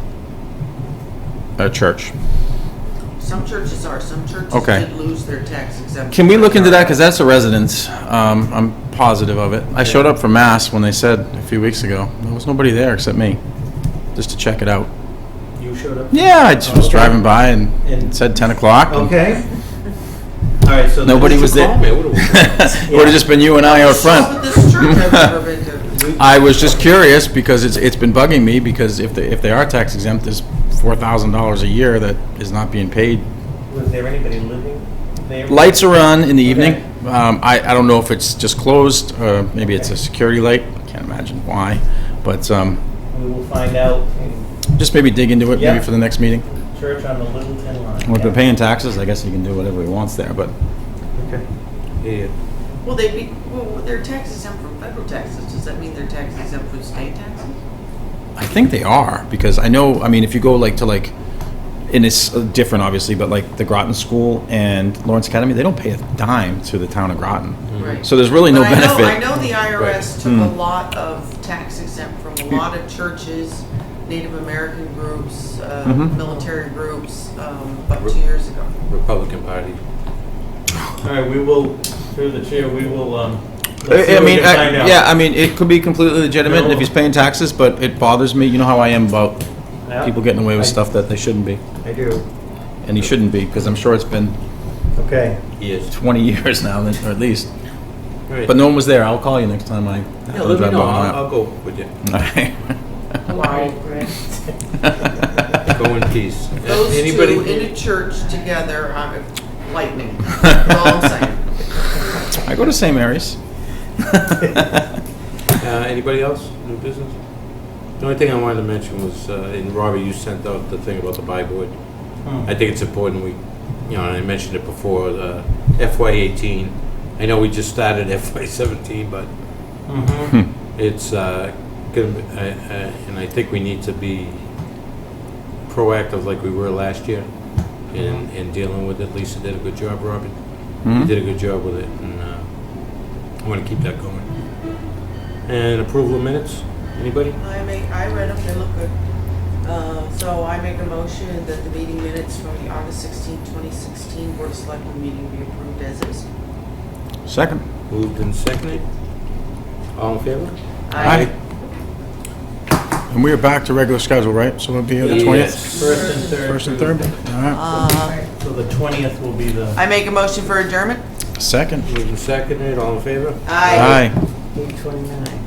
A church. Some churches are, some churches Okay. did lose their tax exemption. Can we look into that? Because that's a residence. I'm positive of it. I showed up for mass when they said a few weeks ago. There was nobody there except me. just to check it out. You showed up? Yeah, I just was Okay. driving by and And- it said 10 o'clock. and Okay. All right, so. Nobody was there. Call me, I would've- It would've just been you and I out front. But this church I've never been to. I was just curious because it's been bugging me because if they are tax exempt, there's $4,000 a year that is not being paid. Was there anybody living there? Lights are on in the evening. Okay. I don't know if it's just closed, or maybe it's a security light. I can't imagine why. But We will find out in just maybe dig into it Yeah. maybe for the next meeting. church on the Littleton line. Well, if they're paying taxes, I guess he can do whatever he wants there, but Okay. Yeah. Will they be, well, they're tax exempt from federal taxes. Does that mean they're tax exempt from state taxes? I think they are, because I know, I mean, if you go and it's different obviously, but like the Groton School and Lawrence Academy, they don't pay a dime to the town of Groton. Right. So there's really no But benefit. I know the IRS took Hmm. a lot of tax exempt from a lot of churches, Native American groups, Mhm. military groups, about 2 years ago. Republican Party. All right, we will, through the chair, we will, let's see I what we mean, can find out. yeah, I mean, it could be completely legitimate if he's paying taxes, but it bothers me, you know how I am about Yeah. people getting away with I- stuff that they shouldn't be. I do. And he shouldn't be, because I'm sure it's been Okay. Yes. 20 years now, or at least. Right. But no one was there. I'll call you next time I Yeah, let me drive know, by. I'll go with you. All right. Wow. Go in peace. Those Anybody? two in a church together, lightning. That's all I'm saying. I go to St. Mary's. Anybody else? New business? The only thing I wanted to mention was, and Robbie, you sent out the thing about the buy board. I think it's important and I mentioned it before, FY18. I know we just started FY17, but it's gonna, and I think we need to be proactive like we were last year in dealing with it. Lisa did a good job, Robin. You did a good job with it, and I want to keep that going. And approval of minutes, anybody? I read them, they look good. So I make a motion that the meeting minutes from the August 16, 2016 Board of Selectmen meeting be approved as is. Second. Moved and seconded. All in favor? Aye. And we are back to regular schedule, right? So it'll be the 20th? Yes. First and third. First and third? All right. So the 20th will be the. I make a motion for adjournment. Second. Moved and seconded, all in favor? Aye. Aye. 8:29.